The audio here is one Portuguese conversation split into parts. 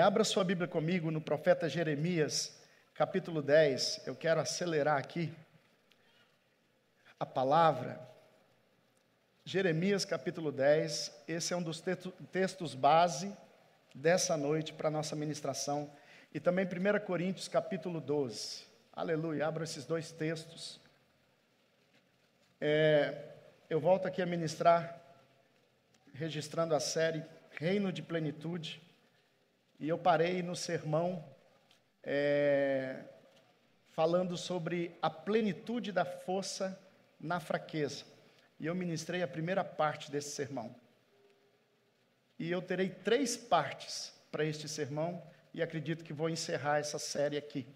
Abra sua Bíblia comigo no profeta Jeremias, capítulo 10. Eu quero acelerar aqui a palavra. Jeremias, capítulo 10. Esse é um dos textos base dessa noite para a nossa ministração. E também 1 Coríntios, capítulo 12. Aleluia, abra esses dois textos. Eu volto aqui a ministrar, registrando a série Reino de Plenitude. E eu parei no sermão falando sobre a plenitude da força na fraqueza. E eu ministrei a primeira parte desse sermão. E eu terei 3 partes para este sermão, e acredito que vou encerrar essa série aqui.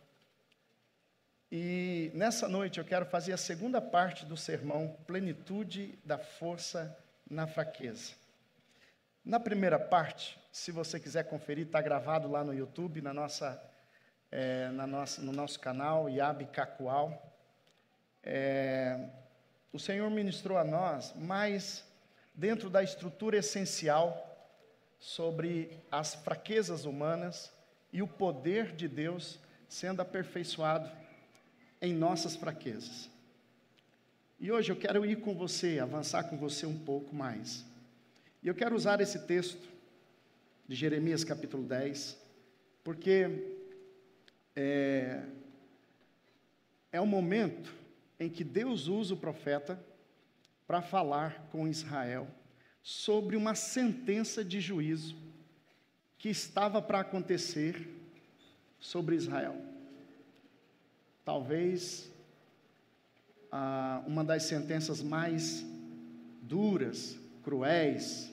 E nessa noite eu quero fazer a segunda parte do sermão, Plenitude da Força na Fraqueza. Na primeira parte, se você quiser conferir, está gravado lá no YouTube, no nosso canal, Iabe Cacoal. O Senhor ministrou a nós, mas dentro da estrutura essencial, sobre as fraquezas humanas e o poder de Deus sendo aperfeiçoado em nossas fraquezas. E hoje eu quero ir com você, avançar com você um pouco mais. E eu quero usar esse texto de Jeremias capítulo 10, porque é um momento em que Deus usa o profeta para falar com Israel sobre uma sentença de juízo que estava para acontecer sobre Israel. Talvez uma das sentenças mais duras, cruéis,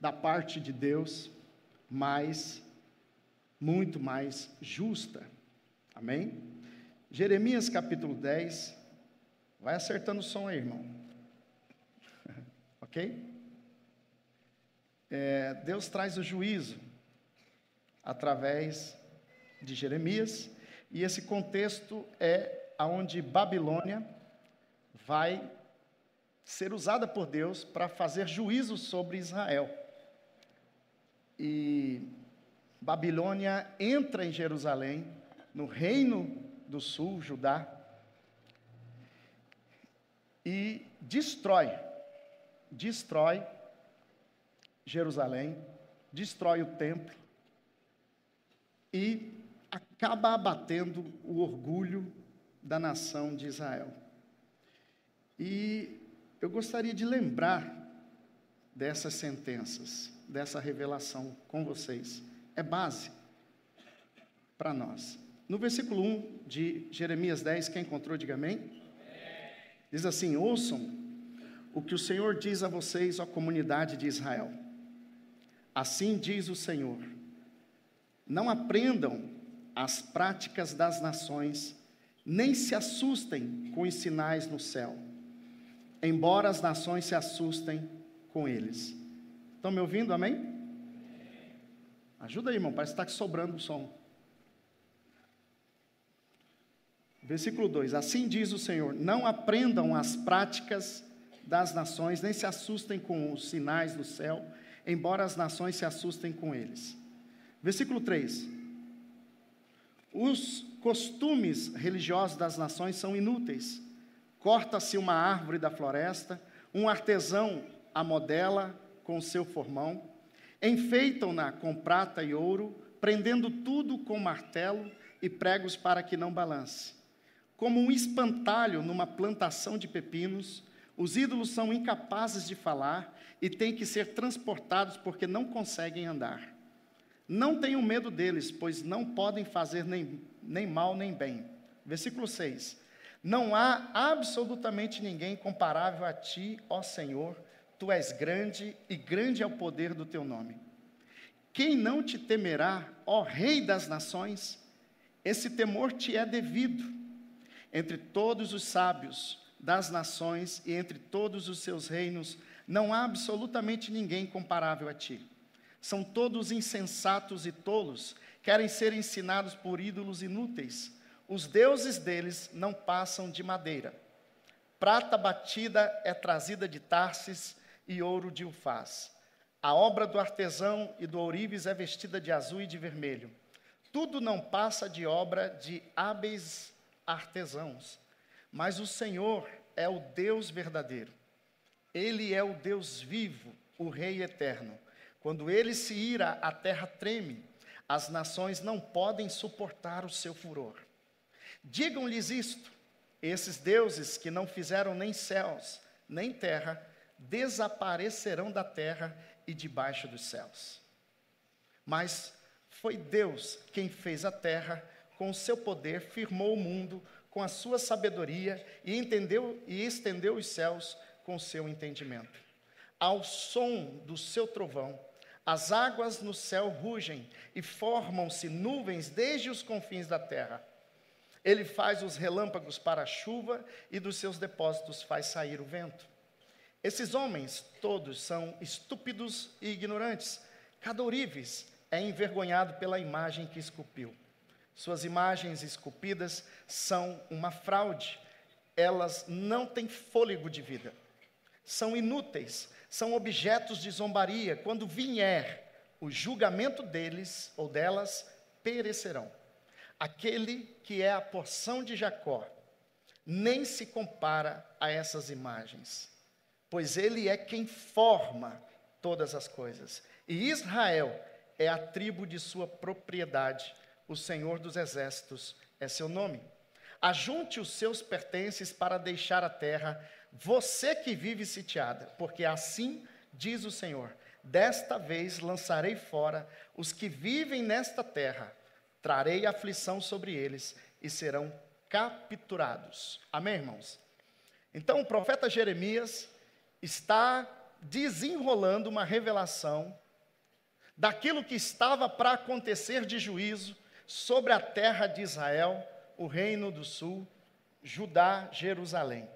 da parte de Deus, mas muito mais justa. Amém? Jeremias capítulo 10, vai acertando o som aí, irmão. Ok? Deus traz o juízo através de Jeremias, e esse contexto é onde Babilônia vai ser usada por Deus para fazer juízo sobre Israel. E Babilônia entra em Jerusalém, no reino do sul, Judá, e destrói Jerusalém, destrói o templo e acaba abatendo o orgulho da nação de Israel. E eu gostaria de lembrar dessas sentenças, dessa revelação com vocês. É base para nós. No versículo 1 de Jeremias 10, quem encontrou, diga amém. Diz assim: ouçam o que o Senhor diz a vocês, ó comunidade de Israel. Assim diz o Senhor: não aprendam as práticas das nações, nem se assustem com os sinais no céu, embora as nações se assustem com eles. Estão me ouvindo, amém? Ajuda aí, irmão, parece que está sobrando o som. Versículo 2, assim diz o Senhor: não aprendam as práticas das nações, nem se assustem com os sinais do céu, embora as nações se assustem com eles. Versículo 3, os costumes religiosos das nações são inúteis. Corta-se uma árvore da floresta, um artesão a modela com o seu formão, enfeitam-na com prata e ouro, prendendo tudo com martelo e pregos para que não balance. Como um espantalho numa plantação de pepinos, os ídolos são incapazes de falar e têm que ser transportados porque não conseguem andar. Não tenham medo deles, pois não podem fazer nem mal nem bem. Versículo 6. Não há absolutamente ninguém comparável a ti, ó Senhor. Tu és grande e grande é o poder do teu nome. Quem não te temerá, ó Rei das nações? Esse temor te é devido. Entre todos os sábios das nações e entre todos os seus reinos, não há absolutamente ninguém comparável a ti. São todos insensatos e tolos, querem ser ensinados por ídolos inúteis. Os deuses deles não passam de madeira. Prata batida é trazida de Tarsis e ouro de Ufaz. A obra do artesão e do ourives é vestida de azul e de vermelho. Tudo não passa de obra de hábeis artesãos, mas o Senhor é o Deus verdadeiro. Ele é o Deus vivo, o Rei eterno. Quando ele se ira, a terra treme. As nações não podem suportar o seu furor. Digam-lhes isto: esses deuses que não fizeram nem céus, nem terra, desaparecerão da terra e debaixo dos céus. Mas foi Deus quem fez a terra, com o seu poder firmou o mundo, com a sua sabedoria, e estendeu os céus com o seu entendimento. Ao som do seu trovão, as águas no céu rugem e formam-se nuvens desde os confins da terra. Ele faz os relâmpagos para a chuva e dos seus depósitos faz sair o vento. Esses homens todos são estúpidos e ignorantes. Cada ourives é envergonhado pela imagem que esculpiu. Suas imagens esculpidas são uma fraude. Elas não têm fôlego de vida. São inúteis, são objetos de zombaria. Quando vier o julgamento deles ou delas, perecerão. Aquele que é a porção de Jacó nem se compara a essas imagens, pois ele é quem forma todas as coisas. E Israel é a tribo de sua propriedade, o Senhor dos exércitos é seu nome. Ajunte os seus pertences para deixar a terra, você que vive sitiada, porque assim diz o Senhor: desta vez lançarei fora os que vivem nesta terra, trarei aflição sobre eles e serão capturados. Amém, irmãos? Então o profeta Jeremias está desenrolando uma revelação daquilo que estava para acontecer de juízo sobre a terra de Israel, o reino do sul, Judá, Jerusalém.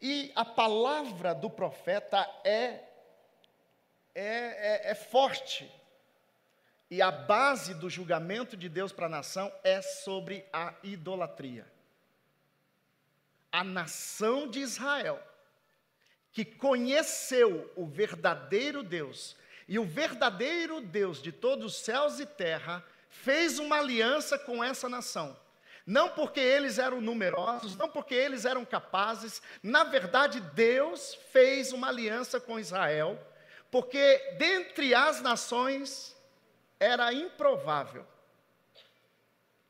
E a palavra do profeta é forte. E a base do julgamento de Deus para a nação é sobre a idolatria. A nação de Israel, que conheceu o verdadeiro Deus, e o verdadeiro Deus de todos os céus e terra, fez uma aliança com essa nação. Não porque eles eram numerosos, não porque eles eram capazes. Na verdade, Deus fez uma aliança com Israel, porque dentre as nações era improvável,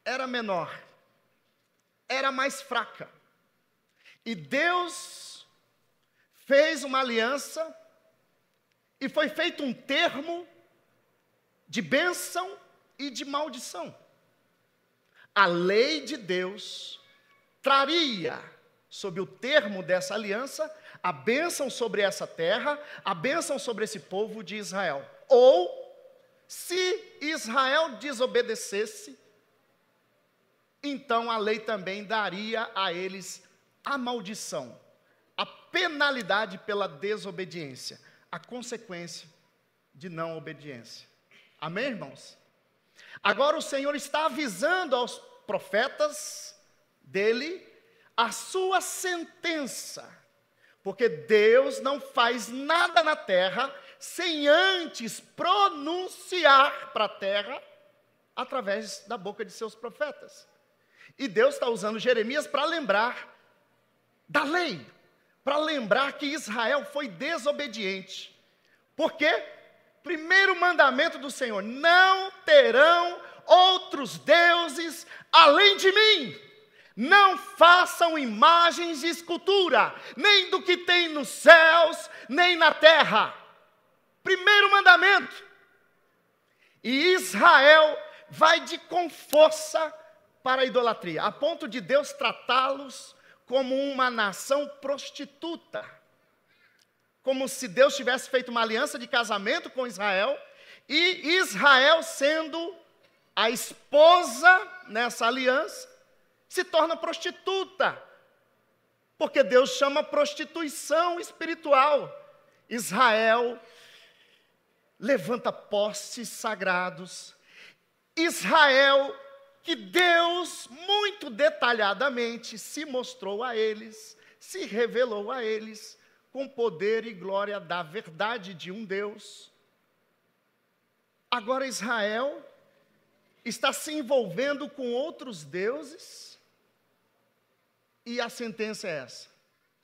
era menor, era mais fraca. E Deus fez uma aliança e foi feito um termo de bênção e de maldição. A lei de Deus traria, sob o termo dessa aliança, a bênção sobre essa terra, a bênção sobre esse povo de Israel. Ou, se Israel desobedecesse, então a lei também daria a eles a maldição, a penalidade pela desobediência, a consequência de não obediência. Amém, irmãos? Agora o Senhor está avisando aos profetas dele a sua sentença, porque Deus não faz nada na terra sem antes pronunciar para a terra através da boca de seus profetas. E Deus está usando Jeremias para lembrar da lei, para lembrar que Israel foi desobediente. Por quê? Primeiro mandamento do Senhor: não terão outros deuses além de mim. Não façam imagens de escultura, nem do que tem nos céus, nem na terra. Primeiro mandamento. E Israel vai com força para a idolatria, a ponto de Deus tratá-los como uma nação prostituta. Como se Deus tivesse feito uma aliança de casamento com Israel, e Israel, sendo a esposa nessa aliança, se torna prostituta, porque Deus chama prostituição espiritual. Israel levanta postes sagrados. Israel, que Deus muito detalhadamente se mostrou a eles, se revelou a eles, com poder e glória da verdade de um Deus. Agora Israel está se envolvendo com outros deuses, e a sentença é essa: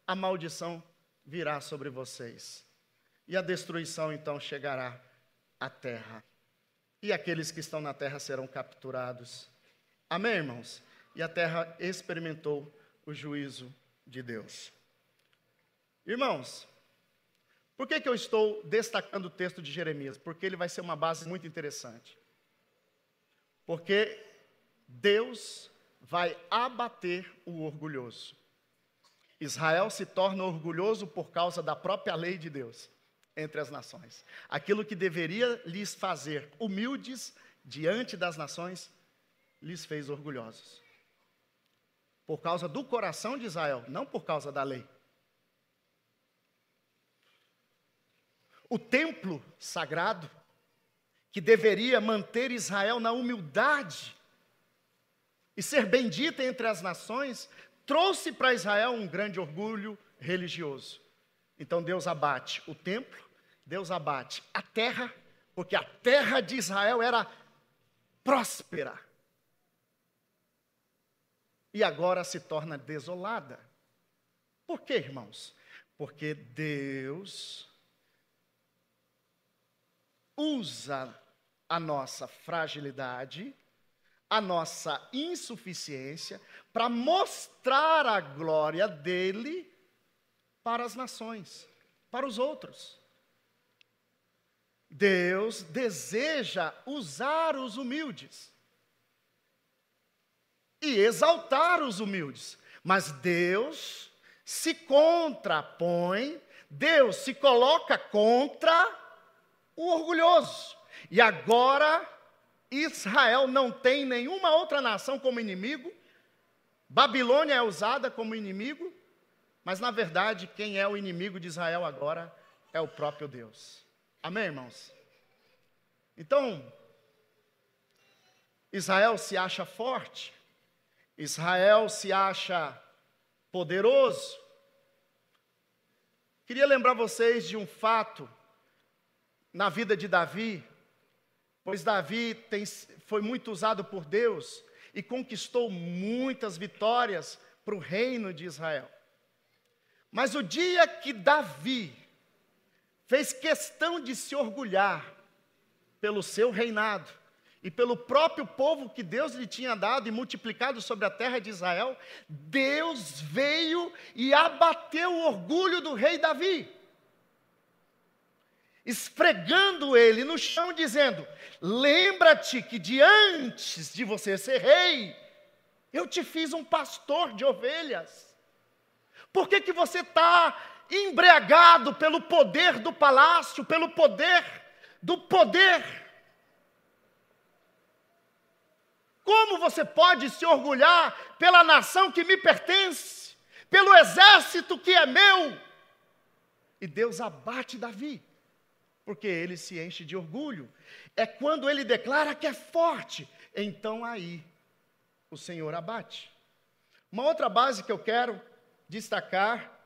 a maldição virá sobre vocês, e a destruição então chegará à terra, e aqueles que estão na terra serão capturados. Amém, irmãos? E a terra experimentou o juízo de Deus. Irmãos, por que eu estou destacando o texto de Jeremias? Porque ele vai ser uma base muito interessante. Porque Deus vai abater o orgulhoso. Israel se torna orgulhoso por causa da própria lei de Deus entre as nações. Aquilo que deveria lhes fazer humildes diante das nações, lhes fez orgulhosos. Por causa do coração de Israel, não por causa da lei. O templo sagrado, que deveria manter Israel na humildade e ser bendita entre as nações, trouxe para Israel um grande orgulho religioso. Então Deus abate o templo, Deus abate a terra, porque a terra de Israel era próspera. E agora se torna desolada. Por quê, irmãos? Porque Deus usa a nossa fragilidade, a nossa insuficiência, para mostrar a glória dele para as nações, para os outros. Deus deseja usar os humildes e exaltar os humildes, mas Deus se contrapõe, Deus se coloca contra o orgulhoso. E agora Israel não tem nenhuma outra nação como inimigo. Babilônia é usada como inimigo, mas na verdade quem é o inimigo de Israel agora é o próprio Deus. Amém, irmãos? Então, Israel se acha forte, Israel se acha poderoso. Queria lembrar vocês de um fato na vida de Davi, pois Davi foi muito usado por Deus e conquistou muitas vitórias para o reino de Israel. Mas o dia que Davi fez questão de se orgulhar pelo seu reinado e pelo próprio povo que Deus lhe tinha dado e multiplicado sobre a terra de Israel, Deus veio e abateu o orgulho do rei Davi, esfregando ele no chão, dizendo: lembra-te que de antes de você ser rei, eu te fiz um pastor de ovelhas. Por que você está embriagado pelo poder do palácio, pelo poder do poder? Como você pode se orgulhar pela nação que me pertence, pelo exército que é meu? E Deus abate Davi, porque ele se enche de orgulho. É quando ele declara que é forte, então aí o Senhor abate. Uma outra base que eu quero destacar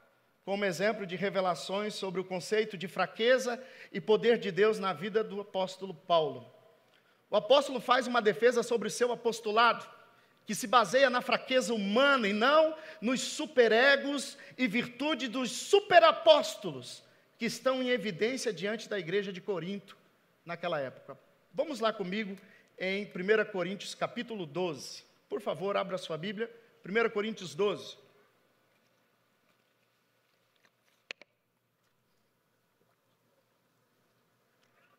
como exemplo de revelações sobre o conceito de fraqueza e poder de Deus na vida do apóstolo Paulo. O apóstolo faz uma defesa sobre o seu apostolado, que se baseia na fraqueza humana e não nos superegos e virtude dos superapóstolos que estão em evidência diante da igreja de Corinto naquela época. Vamos lá comigo em 1 Coríntios capítulo 12. Por favor, abra sua Bíblia, 1 Coríntios 12.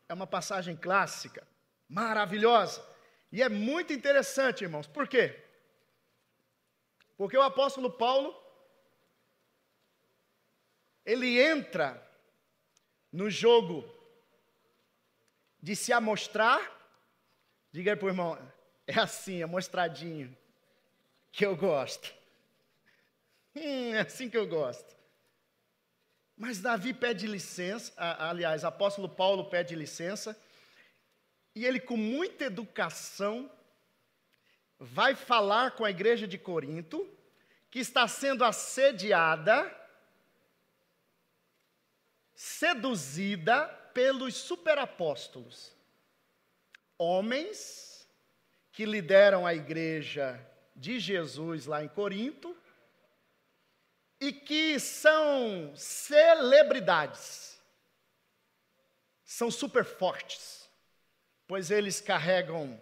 É uma passagem clássica, maravilhosa, e é muito interessante, irmãos. Por quê? Porque o apóstolo Paulo, ele entra no jogo de se amostrar. Diga aí para o irmão, é assim, amostradinho, que eu gosto. É assim que eu gosto. Mas Davi pede licença, aliás, apóstolo Paulo pede licença, e ele com muita educação vai falar com a igreja de Corinto, que está sendo assediada, seduzida pelos superapóstolos, homens que lideram a igreja de Jesus lá em Corinto e que são celebridades, são super fortes, pois eles carregam,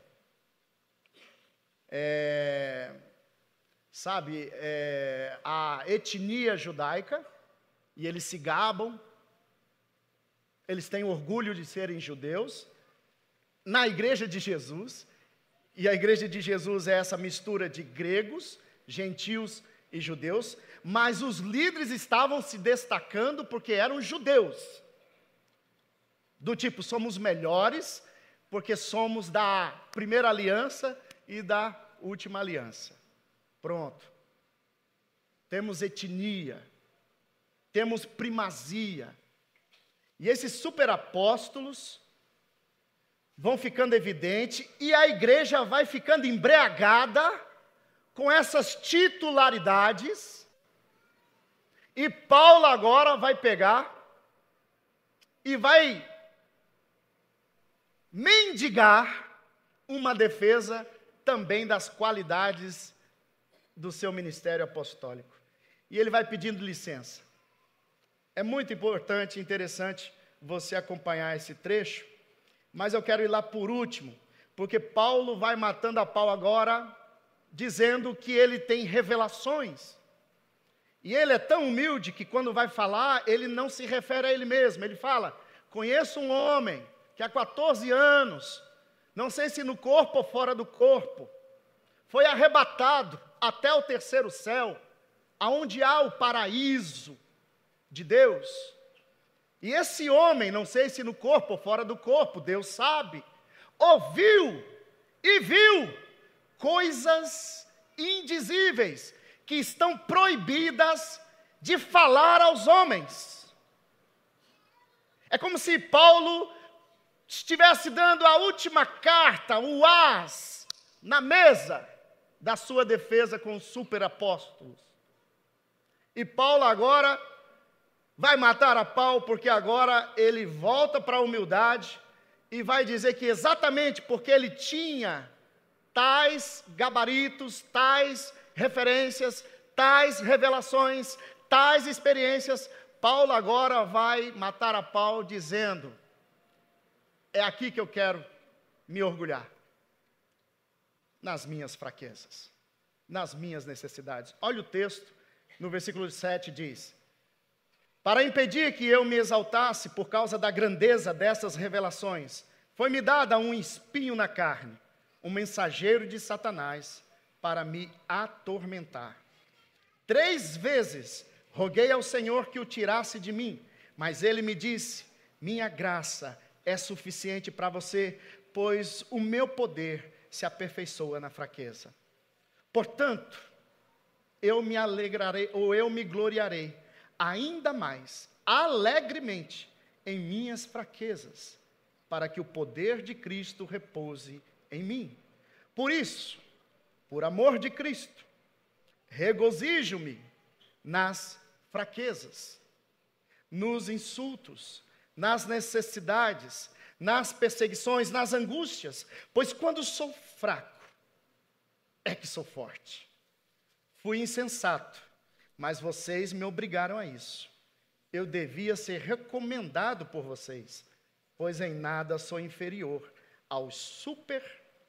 a etnia judaica, e eles se gabam, eles têm orgulho de serem judeus, na igreja de Jesus, e a igreja de Jesus é essa mistura de gregos, gentios e judeus, mas os líderes estavam se destacando porque eram judeus, do tipo, somos melhores, porque somos da primeira aliança e da última aliança. Pronto. Temos etnia, temos primazia. E esses superapóstolos vão ficando evidente e a igreja vai ficando embriagada com essas titularidades. E Paulo agora vai pegar e vai mendigar uma defesa também das qualidades do seu ministério apostólico. E ele vai pedindo licença. É muito importante e interessante você acompanhar esse trecho, mas eu quero ir lá por último, porque Paulo vai matando a pau agora, dizendo que ele tem revelações. E ele é tão humilde que quando vai falar, ele não se refere a ele mesmo. Ele fala, conheço um homem que há 14 anos, não sei se no corpo ou fora do corpo, foi arrebatado até o terceiro céu, aonde há o paraíso de Deus. E esse homem, não sei se no corpo ou fora do corpo, Deus sabe, ouviu e viu coisas indizíveis, que estão proibidas de falar aos homens. É como se Paulo estivesse dando a última carta, o as, na mesa da sua defesa com os superapóstolos. E Paulo agora vai matar a pau, porque agora ele volta para a humildade e vai dizer que exatamente porque ele tinha tais gabaritos, tais referências, tais revelações, tais experiências, Paulo agora vai matar a pau dizendo, é aqui que eu quero me orgulhar, nas minhas fraquezas, nas minhas necessidades. Olha o texto, no versículo 7 diz, para impedir que eu me exaltasse por causa da grandeza dessas revelações, foi-me dada um espinho na carne, um mensageiro de Satanás, para me atormentar. 3 vezes roguei ao Senhor que o tirasse de mim, mas ele me disse, minha graça é suficiente para você, pois o meu poder se aperfeiçoa na fraqueza. Portanto, eu me alegrarei, ou eu me gloriarei, ainda mais, alegremente, em minhas fraquezas, para que o poder de Cristo repouse em mim. Por isso, por amor de Cristo, regozijo-me nas fraquezas, nos insultos, nas necessidades, nas perseguições, nas angústias, pois quando sou fraco, é que sou forte. Fui insensato, mas vocês me obrigaram a isso. Eu devia ser recomendado por vocês, pois em nada sou inferior aos super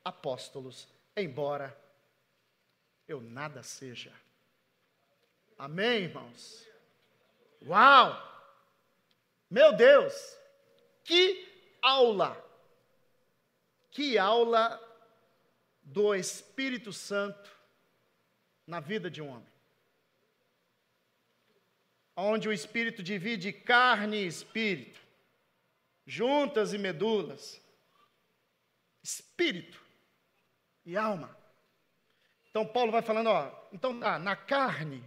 apóstolos, embora eu nada seja. Amém, irmãos? Uau! Meu Deus! Que aula! Que aula do Espírito Santo na vida de um homem. Onde o Espírito divide carne e espírito, juntas e medulas, espírito e alma. Então Paulo vai falando, então na carne,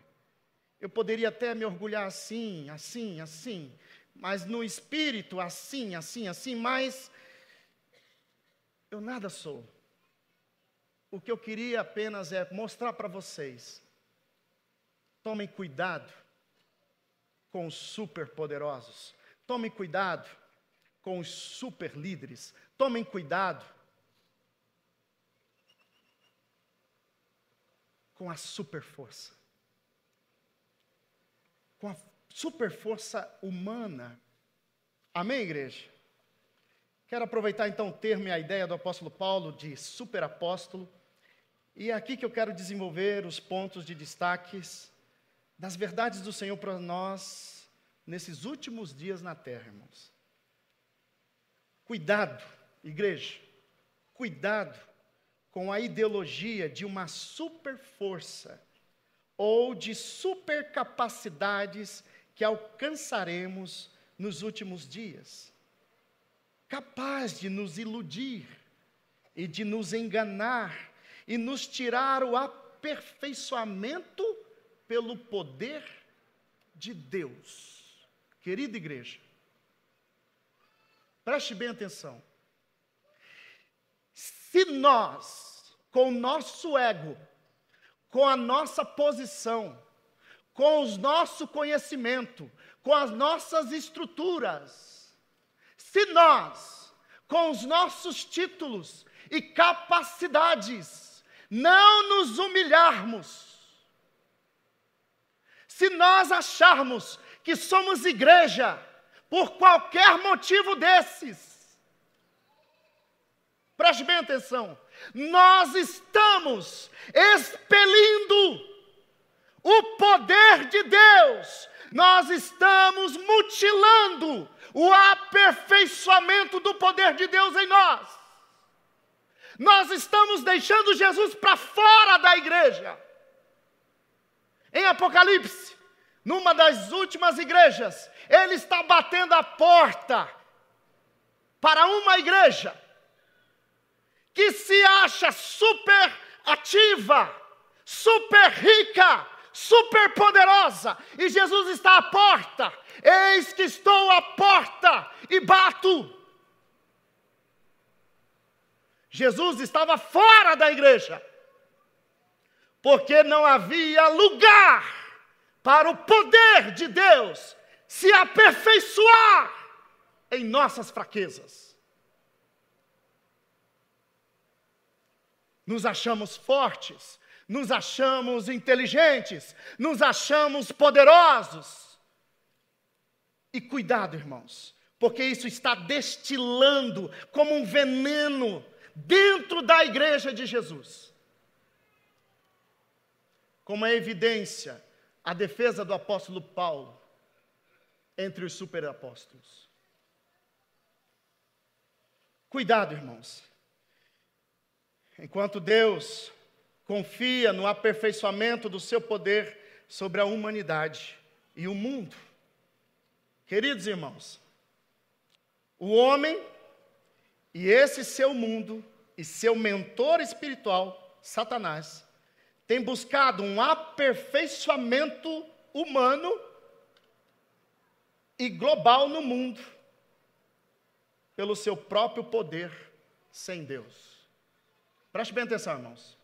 eu poderia até me orgulhar assim, assim, assim, mas no espírito, assim, assim, assim, mas eu nada sou. O que eu queria apenas é mostrar para vocês, tomem cuidado com os superpoderosos, Tomem cuidado com os super líderes. Tomem cuidado com a super força. Com a super força humana. Amém, igreja? Quero aproveitar então o termo e a ideia do apóstolo Paulo de superapóstolo. E é aqui que eu quero desenvolver os pontos de destaques das verdades do Senhor para nós nesses últimos dias na terra, irmãos. Cuidado, igreja, cuidado com a ideologia de uma super força ou de super capacidades que alcançaremos nos últimos dias, capaz de nos iludir e de nos enganar e nos tirar o aperfeiçoamento pelo poder de Deus. Querida igreja, preste bem atenção. Se nós, com o nosso ego, com a nossa posição, com o nosso conhecimento, com as nossas estruturas, se nós, com os nossos títulos e capacidades, não nos humilharmos, se nós acharmos que somos igreja por qualquer motivo desses, preste bem atenção, nós estamos expelindo o poder de Deus, nós estamos mutilando o aperfeiçoamento do poder de Deus em nós. Nós estamos deixando Jesus para fora da igreja. Em Apocalipse, numa das últimas igrejas, ele está batendo a porta para uma igreja que se acha super ativa, super rica, super poderosa, e Jesus está à porta. Eis que estou à porta e bato. Jesus estava fora da igreja, porque não havia lugar para o poder de Deus se aperfeiçoar em nossas fraquezas. Nos achamos fortes, nos achamos inteligentes, nos achamos poderosos. E cuidado, irmãos, porque isso está destilando como um veneno dentro da igreja de Jesus. Como é evidência, a defesa do apóstolo Paulo entre os superapóstolos. Cuidado, irmãos. Enquanto Deus confia no aperfeiçoamento do seu poder sobre a humanidade e o mundo, queridos irmãos, o homem e esse seu mundo e seu mentor espiritual, Satanás, tem buscado um aperfeiçoamento humano e global no mundo, pelo seu próprio poder sem Deus. Preste bem atenção, irmãos.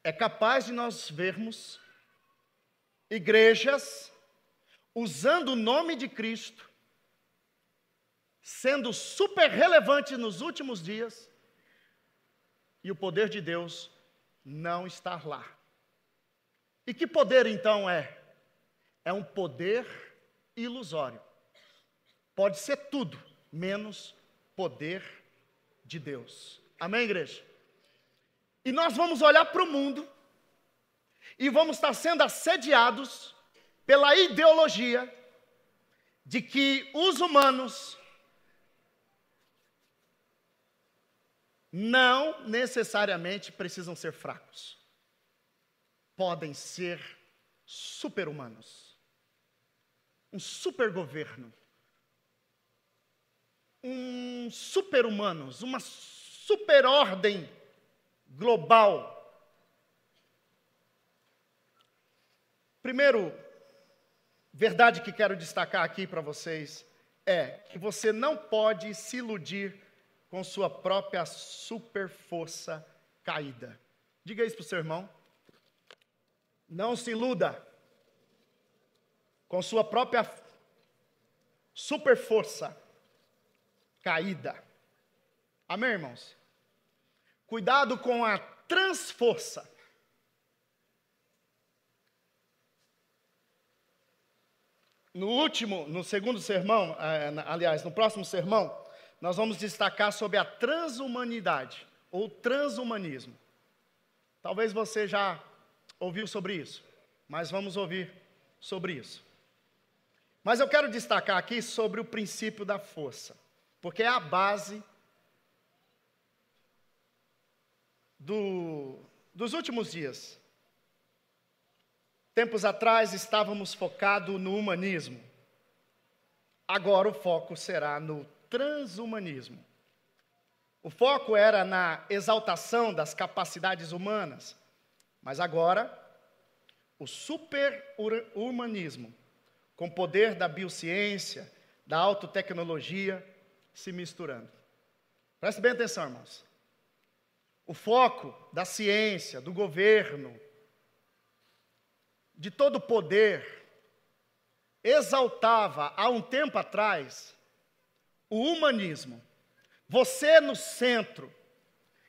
É capaz de nós vermos igrejas usando o nome de Cristo, sendo super relevante nos últimos dias, e o poder de Deus não estar lá. E que poder então é? É um poder ilusório. Pode ser tudo, menos poder de Deus. Amém, igreja? E nós vamos olhar para o mundo e vamos estar sendo assediados pela ideologia de que os humanos não necessariamente precisam ser fracos. Podem ser super-humanos. Um super-governo. Um super-humanos. Uma super-ordem global. Primeiro, verdade que quero destacar aqui para vocês é que você não pode se iludir com sua própria super força caída. Diga isso para o seu irmão. Não se iluda com sua própria super força caída. Amém, irmãos? Cuidado com a transforça. No segundo sermão, aliás, no próximo sermão, nós vamos destacar sobre a transhumanidade, ou transhumanismo. Talvez você já ouviu sobre isso, mas vamos ouvir sobre isso. Mas eu quero destacar aqui sobre o princípio da força, porque é a base dos últimos dias. Tempos atrás estávamos focados no humanismo. Agora o foco será no transhumanismo. O foco era na exaltação das capacidades humanas, mas agora o super-humanismo, com o poder da biociência, da autotecnologia, se misturando. Preste bem atenção, irmãos. O foco da ciência, do governo, de todo o poder, exaltava há um tempo atrás o humanismo. Você no centro,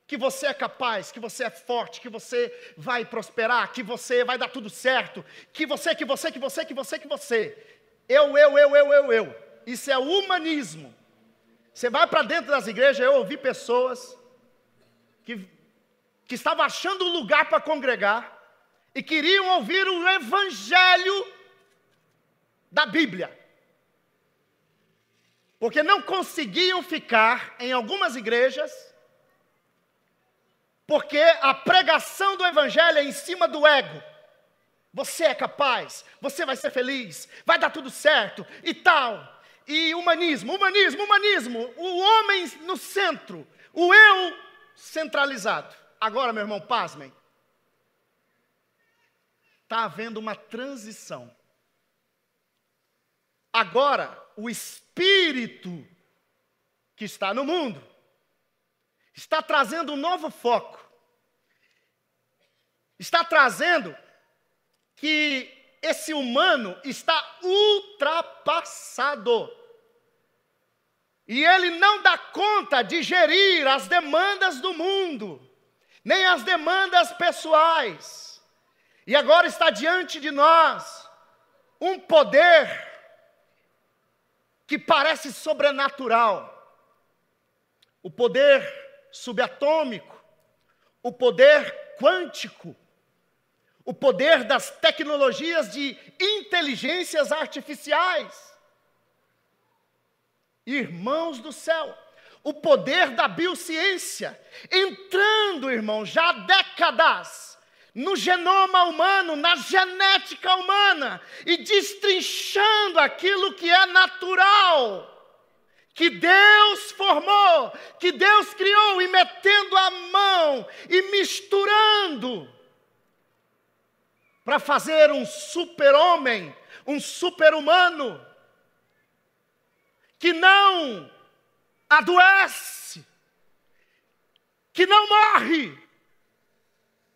que você é capaz, que você é forte, que você vai prosperar, que você vai dar tudo certo, que você. Eu. Isso é o humanismo. Você vai para dentro das igrejas, eu ouvi pessoas que estavam achando um lugar para congregar e queriam ouvir o evangelho da Bíblia. Porque não conseguiam ficar em algumas igrejas, porque a pregação do evangelho é em cima do ego. Você é capaz, você vai ser feliz, vai dar tudo certo e tal. E humanismo, o homem no centro, o eu centralizado. Agora, meu irmão, pasmem. Está havendo uma transição. Agora, o espírito que está no mundo está trazendo um novo foco. Está trazendo que esse humano está ultrapassado. E ele não dá conta de gerir as demandas do mundo, nem as demandas pessoais. E agora está diante de nós um poder que parece sobrenatural. O poder subatômico, o poder quântico, o poder das tecnologias de inteligências artificiais. Irmãos do céu, o poder da biociência, entrando, irmão, já há décadas, no genoma humano, na genética humana, e destrinchando aquilo que é natural, que Deus formou, que Deus criou, e metendo a mão, e misturando, para fazer um super-homem, um super-humano, que não adoece, que não morre.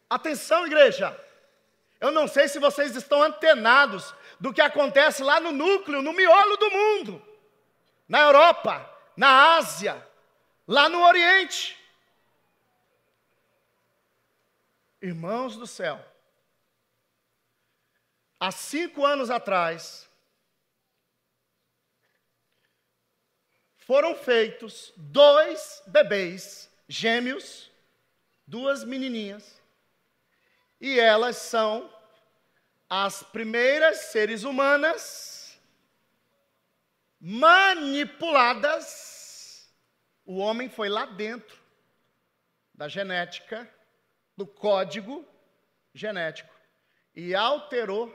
Atenção, igreja, eu não sei se vocês estão antenados do que acontece lá no núcleo, no miolo do mundo, na Europa, na Ásia, lá no Oriente. Irmãos do céu, há 5 anos atrás, foram feitos 2 bebês gêmeos, 2 menininhas, e elas são as primeiras seres humanas manipuladas. O homem foi lá dentro da genética, do código genético, e alterou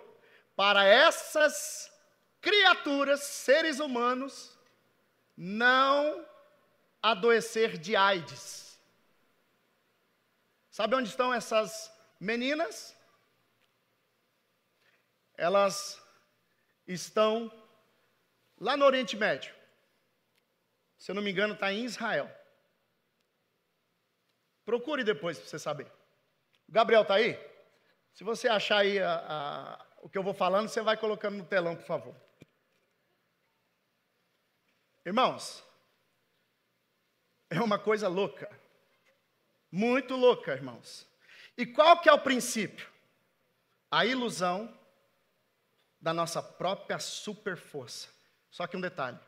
para essas criaturas, seres humanos, não adoecer de AIDS. Sabe onde estão essas meninas? Elas estão lá no Oriente Médio. Se eu não me engano, está em Israel. Procure depois para você saber. O Gabriel está aí? Se você achar aí o que eu vou falando, você vai colocando no telão, por favor. Irmãos, é uma coisa louca. Muito louca, irmãos. E qual que é o princípio? A ilusão da nossa própria superforça. Só que um detalhe.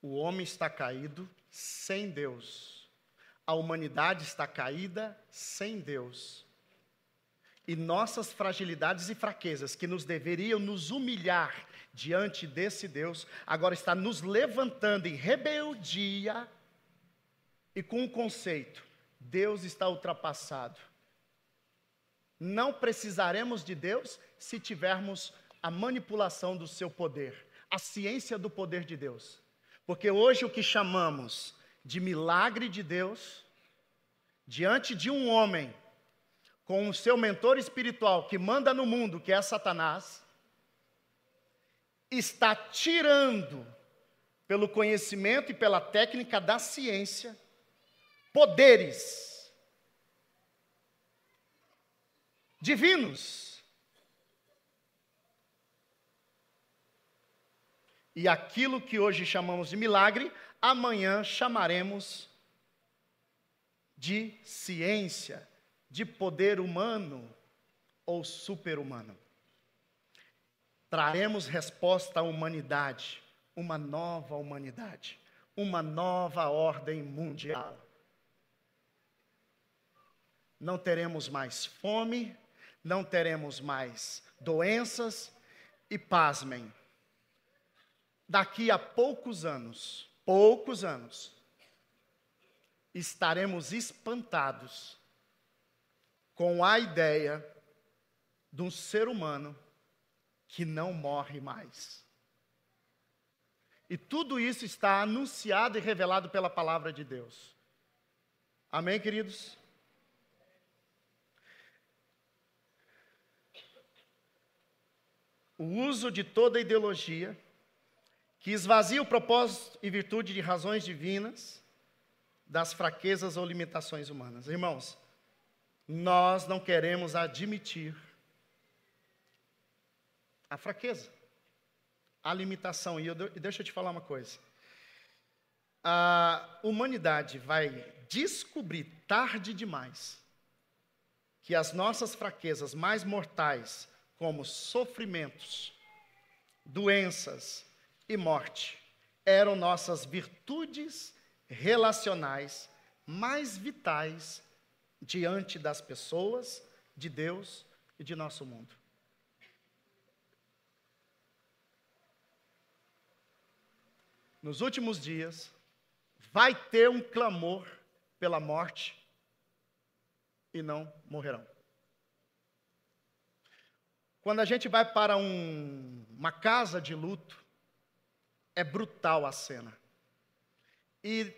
O homem está caído sem Deus. A humanidade está caída sem Deus. E nossas fragilidades e fraquezas, que nos deveriam nos humilhar diante desse Deus, agora está nos levantando em rebeldia e com o conceito: Deus está ultrapassado. Não precisaremos de Deus se tivermos a manipulação do seu poder, a ciência do poder de Deus. Porque hoje o que chamamos de milagre de Deus, diante de um homem com o seu mentor espiritual que manda no mundo, que é Satanás, está tirando, pelo conhecimento e pela técnica da ciência, poderes divinos. E aquilo que hoje chamamos de milagre, amanhã chamaremos de ciência, de poder humano ou super-humano. Traremos resposta à humanidade, uma nova humanidade, uma nova ordem mundial. Não teremos mais fome, não teremos mais doenças e, pasmem, daqui a poucos anos, estaremos espantados com a ideia de um ser humano que não morre mais. E tudo isso está anunciado e revelado pela palavra de Deus. Amém, queridos? O uso de toda ideologia que esvazia o propósito e virtude de razões divinas das fraquezas ou limitações humanas. Irmãos, nós não queremos admitir a fraqueza, a limitação. E deixa eu te falar uma coisa. A humanidade vai descobrir tarde demais que as nossas fraquezas mais mortais, como sofrimentos, doenças e morte, eram nossas virtudes relacionais mais vitais diante das pessoas, de Deus e de nosso mundo. Nos últimos dias, vai ter um clamor pela morte e não morrerão. Quando a gente vai para uma casa de luto, é brutal a cena. E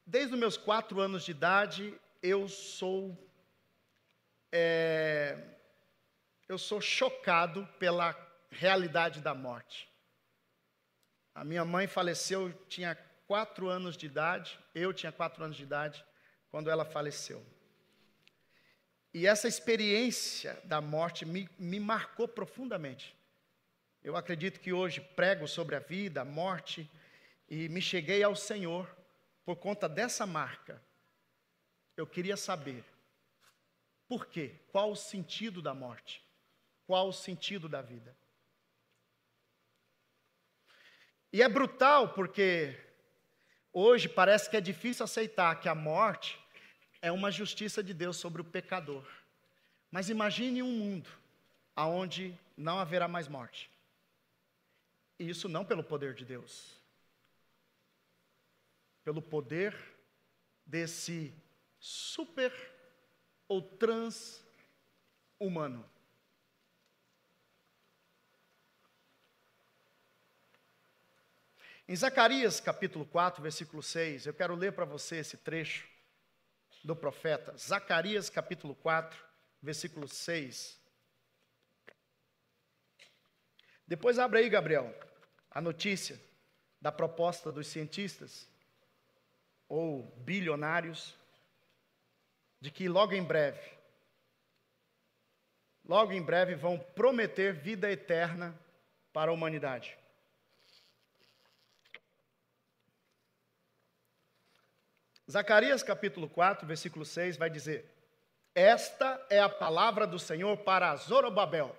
desde os meus 4 anos de idade, eu sou chocado pela realidade da morte. A minha mãe faleceu, eu tinha 4 anos de idade, quando ela faleceu. E essa experiência da morte me marcou profundamente. Eu acredito que hoje prego sobre a vida, a morte, e me cheguei ao Senhor por conta dessa marca. Eu queria saber, por quê? Qual o sentido da morte? Qual o sentido da vida? E é brutal porque hoje parece que é difícil aceitar que a morte é uma justiça de Deus sobre o pecador. Mas imagine um mundo onde não haverá mais morte. E isso não pelo poder de Deus. Pelo poder desse super ou trans-humano. Em Zacarias capítulo 4, versículo 6, eu quero ler para você esse trecho do profeta. Zacarias capítulo 4, versículo 6. Depois abre aí, Gabriel, a notícia da proposta dos cientistas, ou bilionários, de que logo em breve logo em breve vão prometer vida eterna para a humanidade. Zacarias capítulo 4, versículo 6 vai dizer: esta é a palavra do Senhor para Zorobabel,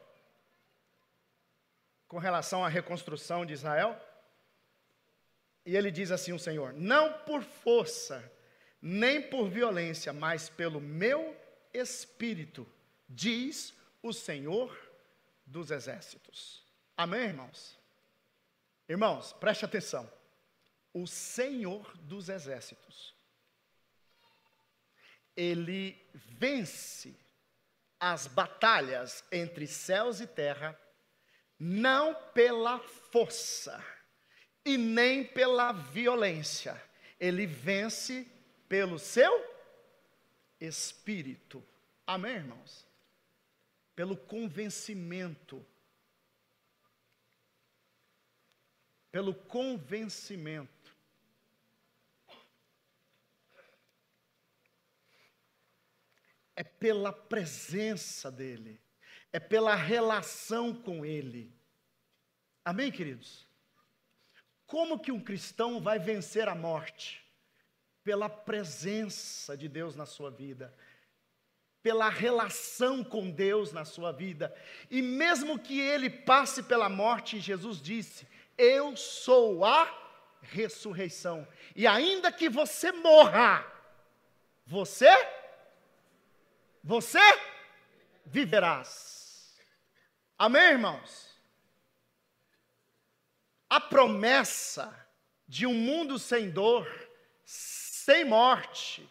com relação à reconstrução de Israel. E ele diz assim, o Senhor: não por força, nem por violência, mas pelo meu Espírito, diz o Senhor dos Exércitos. Amém, irmãos? Irmãos, preste atenção. O Senhor dos Exércitos, Ele vence as batalhas entre céus e terra, não pela força e nem pela violência. Ele vence pelo seu Espírito. Amém, irmãos? Pelo convencimento. Pelo convencimento. É pela presença dEle. É pela relação com Ele. Amém, queridos? Como que um cristão vai vencer a morte? Pela presença de Deus na sua vida. Pela relação com Deus na sua vida. E mesmo que ele passe pela morte, Jesus disse: eu sou a ressurreição. E ainda que você morra, você viverás. Amém, irmãos? A promessa de um mundo sem dor, sem morte,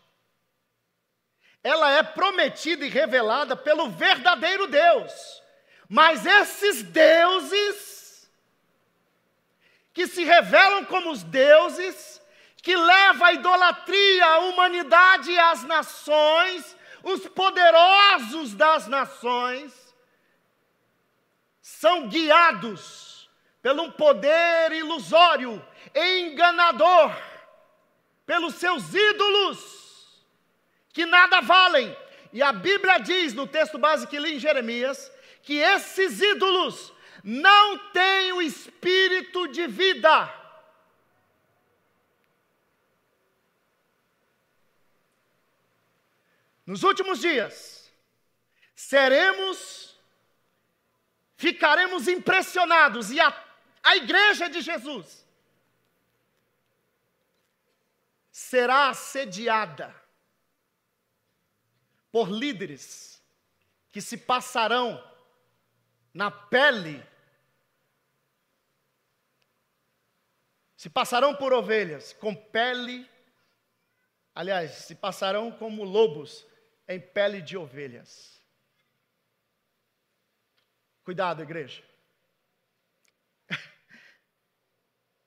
ela é prometida e revelada pelo verdadeiro Deus. Mas esses deuses, que se revelam como os deuses, que levam a idolatria, a humanidade e as nações, os poderosos das nações, são guiados pelo um poder ilusório, enganador, pelos seus ídolos, que nada valem. E a Bíblia diz, no texto base que li em Jeremias, que esses ídolos não têm o espírito de vida. Nos últimos dias, ficaremos impressionados, e a igreja de Jesus será assediada por líderes que se passarão na pele, se passarão por ovelhas com pele, aliás, se passarão como lobos em pele de ovelhas. Cuidado, igreja.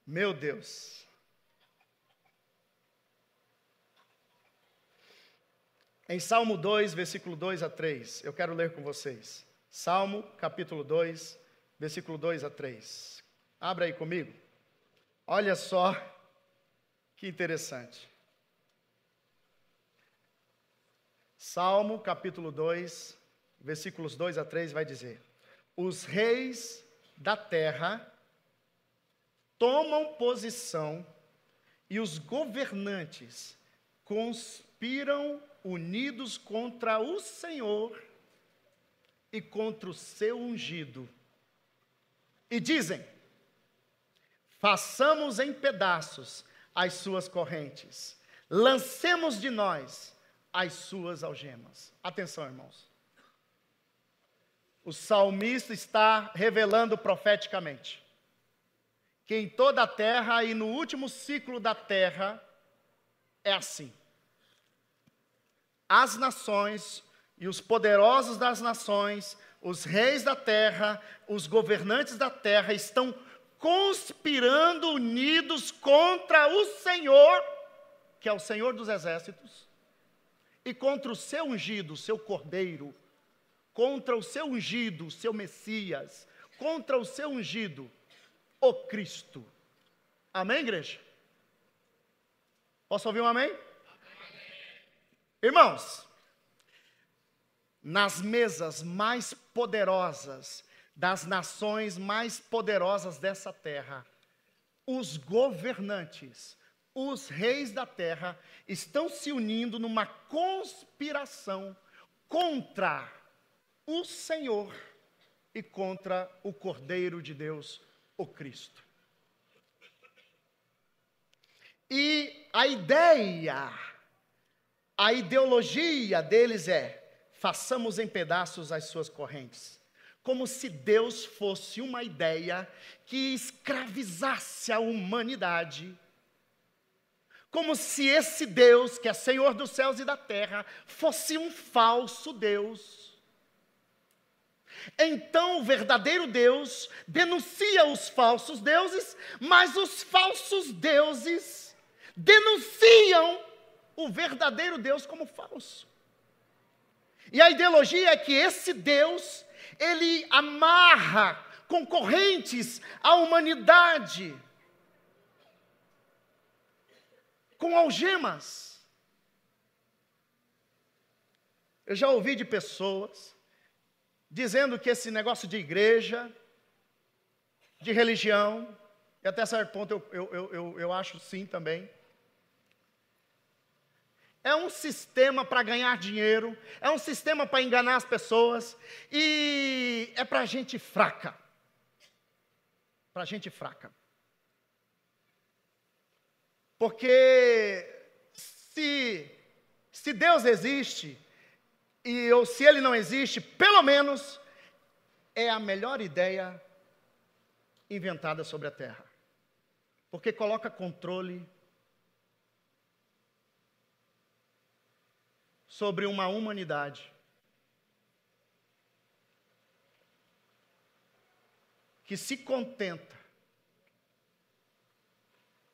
Meu Deus. Em Salmo 2, versículo 2 a 3, eu quero ler com vocês. Salmo, capítulo 2, versículo 2 a 3. Abra aí comigo. Olha só que interessante. Salmo, capítulo 2, versículos 2 a 3 vai dizer: os reis da terra tomam posição e os governantes conspiram unidos contra o Senhor e contra o seu ungido. E dizem: façamos em pedaços as suas correntes, lancemos de nós as suas algemas. Atenção, irmãos. O salmista está revelando profeticamente que em toda a terra e no último ciclo da terra é assim. As nações e os poderosos das nações, os reis da terra, os governantes da terra estão conspirando unidos contra o Senhor, que é o Senhor dos Exércitos, e contra o seu ungido, o seu cordeiro, contra o seu ungido, o seu Messias, contra o seu ungido, o Cristo. Amém, igreja? Posso ouvir um amém? Amém. Irmãos, nas mesas mais poderosas das nações mais poderosas dessa terra, os governantes, os reis da terra, estão se unindo numa conspiração contra o Senhor e contra o Cordeiro de Deus, o Cristo. E a ideologia deles é: façamos em pedaços as suas correntes. Como se Deus fosse uma ideia que escravizasse a humanidade. Como se esse Deus, que é Senhor dos céus e da terra, fosse um falso Deus. Então o verdadeiro Deus denuncia os falsos deuses, mas os falsos deuses denunciam o verdadeiro Deus como falso. E a ideologia é que esse Deus, ele amarra com correntes a humanidade, com algemas. Eu já ouvi de pessoas dizendo que esse negócio de igreja, de religião, e até certo ponto eu acho sim também, é um sistema para ganhar dinheiro, é um sistema para enganar as pessoas, e é para gente fraca. Para gente fraca. Porque se Deus existe, ou se Ele não existe, pelo menos é a melhor ideia inventada sobre a terra. Porque coloca controle sobre uma humanidade que se contenta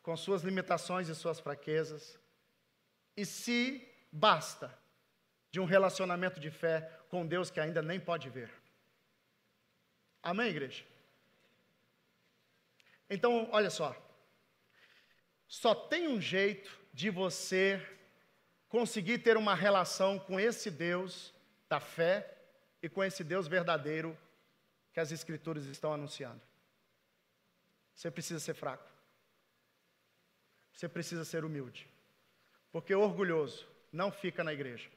com suas limitações e suas fraquezas, e se basta de um relacionamento de fé com Deus que ainda nem pode ver. Amém, igreja? Então, olha só tem um jeito de você conseguir ter uma relação com esse Deus da fé e com esse Deus verdadeiro que as Escrituras estão anunciando. Você precisa ser fraco. Você precisa ser humilde. Porque orgulhoso não fica na igreja.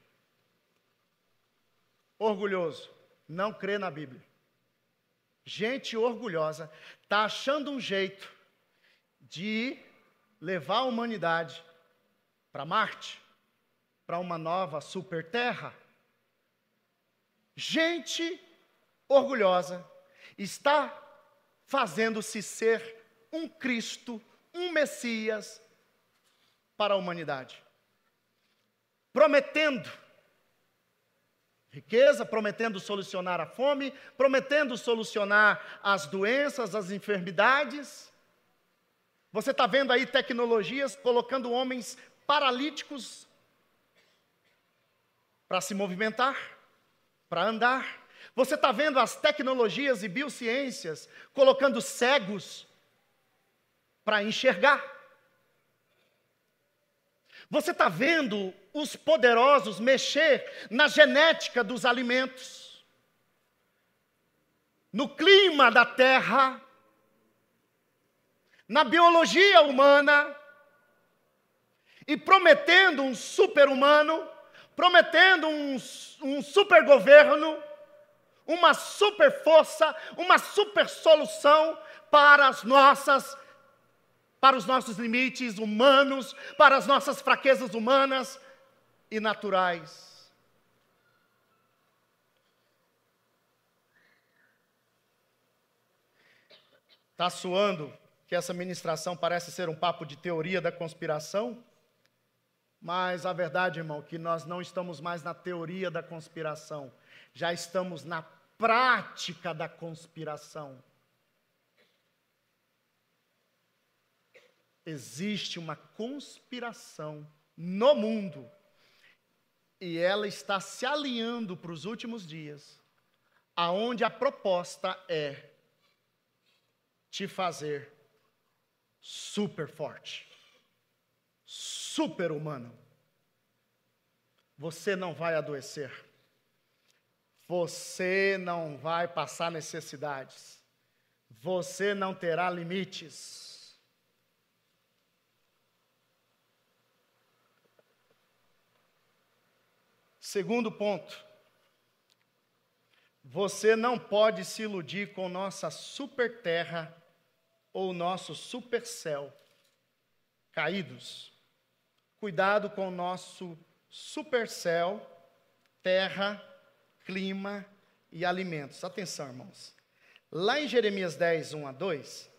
Orgulhoso não crê na Bíblia. Gente orgulhosa está achando um jeito de levar a humanidade para Marte, para uma nova super terra. Gente orgulhosa está fazendo-se ser um Cristo, um Messias para a humanidade. Prometendo riqueza, prometendo solucionar a fome, prometendo solucionar as doenças, as enfermidades. Você está vendo aí tecnologias colocando homens paralíticos para se movimentar, para andar. Você está vendo as tecnologias e biociências colocando cegos para enxergar. Você está vendo os poderosos mexer na genética dos alimentos, no clima da terra, na biologia humana, e prometendo um super-humano, prometendo um super-governo, uma super-força, uma super-solução para os nossos limites humanos, para as nossas fraquezas humanas e naturais. Está soando que essa ministração parece ser um papo de teoria da conspiração? Mas a verdade, irmão, é que nós não estamos mais na teoria da conspiração, já estamos na prática da conspiração. Existe uma conspiração no mundo, e ela está se alinhando para os últimos dias, aonde a proposta é te fazer super forte, super humano. Você não vai adoecer, você não vai passar necessidades. Você não terá limites. Segundo ponto. Você não pode se iludir com nossa super terra ou nosso super céu caídos. Cuidado com o nosso super céu, terra, clima e alimentos. Atenção, irmãos. Lá em Jeremias 10, 1 a 2,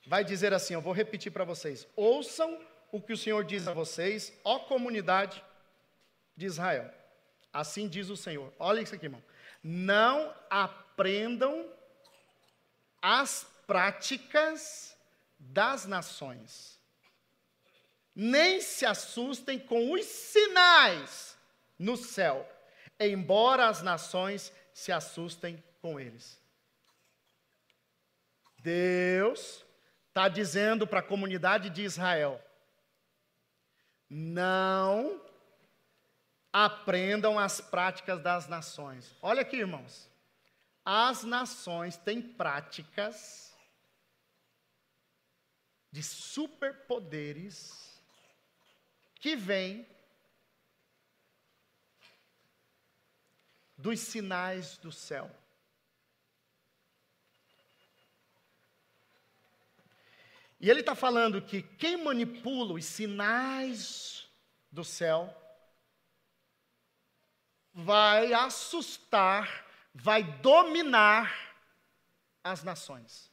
vai dizer assim, eu vou repetir para vocês. Ouçam o que o Senhor diz a vocês, ó comunidade de Israel. Assim diz o Senhor. Olha isso aqui, irmão. Não aprendam as práticas das nações, nem se assustem com os sinais no céu, embora as nações se assustem com eles. Deus está dizendo para a comunidade de Israel, não aprendam as práticas das nações. Olha aqui, irmãos. As nações têm práticas de superpoderes que vêm dos sinais do céu. E ele está falando que quem manipula os sinais do céu vai assustar, vai dominar as nações.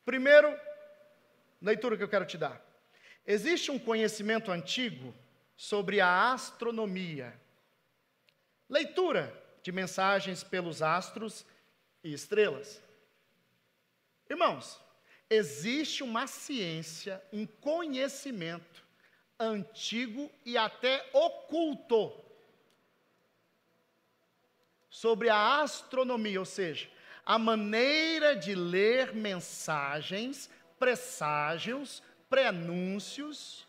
Primeiro, leitura que eu quero te dar. Existe um conhecimento antigo sobre a astronomia. Leitura de mensagens pelos astros e estrelas. Irmãos, existe uma ciência, um conhecimento antigo e até oculto sobre a astronomia, ou seja, a maneira de ler mensagens, presságios, prenúncios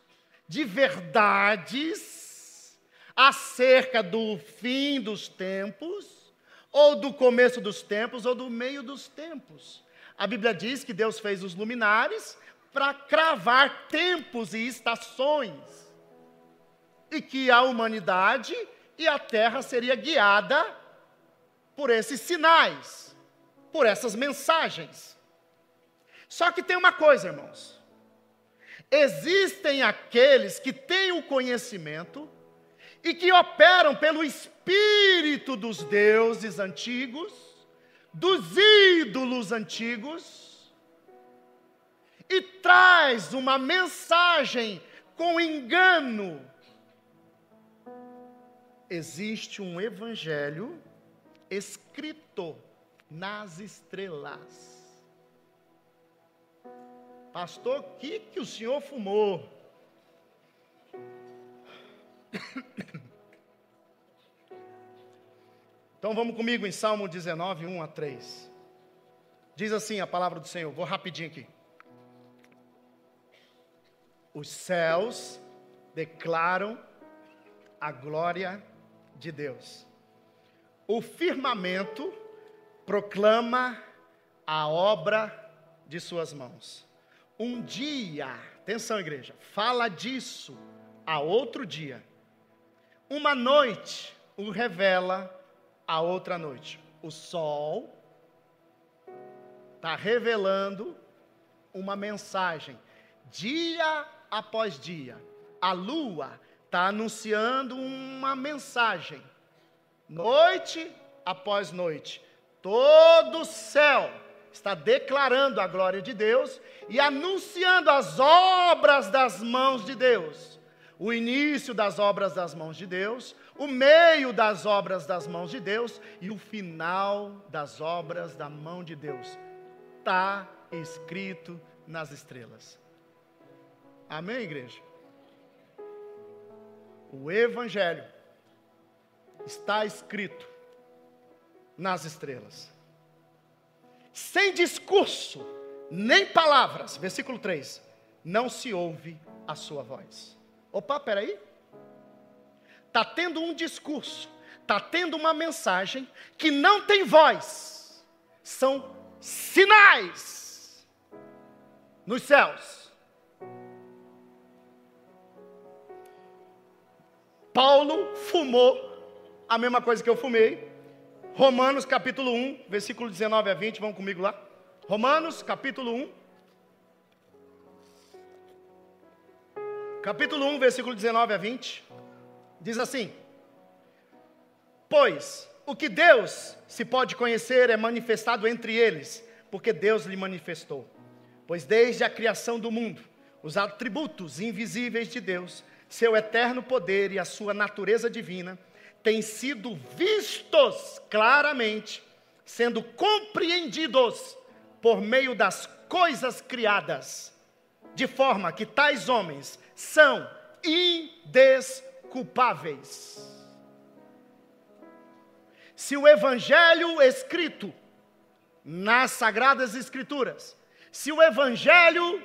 de verdades acerca do fim dos tempos, ou do começo dos tempos, ou do meio dos tempos. A Bíblia diz que Deus fez os luminares para cravar tempos e estações, e que a humanidade e a terra seria guiada por esses sinais, por essas mensagens. Só que tem uma coisa, irmãos. Existem aqueles que têm o conhecimento e que operam pelo espírito dos deuses antigos, dos ídolos antigos, e traz uma mensagem com engano. Existe um evangelho escrito nas estrelas. Pastor, o que o senhor fumou? Então vamos comigo em Salmo 19, 1 a 3. Diz assim a palavra do Senhor, vou rapidinho aqui. Os céus declaram a glória de Deus. O firmamento proclama a obra de suas mãos. Um dia, atenção igreja, fala disso a outro dia. Uma noite o revela a outra noite. O sol está revelando uma mensagem, dia após dia. A lua está anunciando uma mensagem, noite após noite. Todo o céu está declarando a glória de Deus e anunciando as obras das mãos de Deus. O início das obras das mãos de Deus, o meio das obras das mãos de Deus e o final das obras da mão de Deus. Está escrito nas estrelas. Amém, igreja? O Evangelho está escrito nas estrelas. Sem discurso, nem palavras, versículo 3, não se ouve a sua voz. Opa, peraí. está tendo um discurso, está tendo uma mensagem que não tem voz. São sinais nos céus. Paulo fumou a mesma coisa que eu fumei. Romanos capítulo 1, versículo 19 a 20, vamos comigo lá. Romanos capítulo 1. Capítulo 1, versículo 19 a 20. Diz assim: pois o que Deus se pode conhecer é manifestado entre eles, porque Deus lhe manifestou. Pois desde a criação do mundo, os atributos invisíveis de Deus, seu eterno poder e a sua natureza divina, têm sido vistos claramente, sendo compreendidos por meio das coisas criadas, de forma que tais homens são indesculpáveis. Se o evangelho escrito nas Sagradas Escrituras, se o evangelho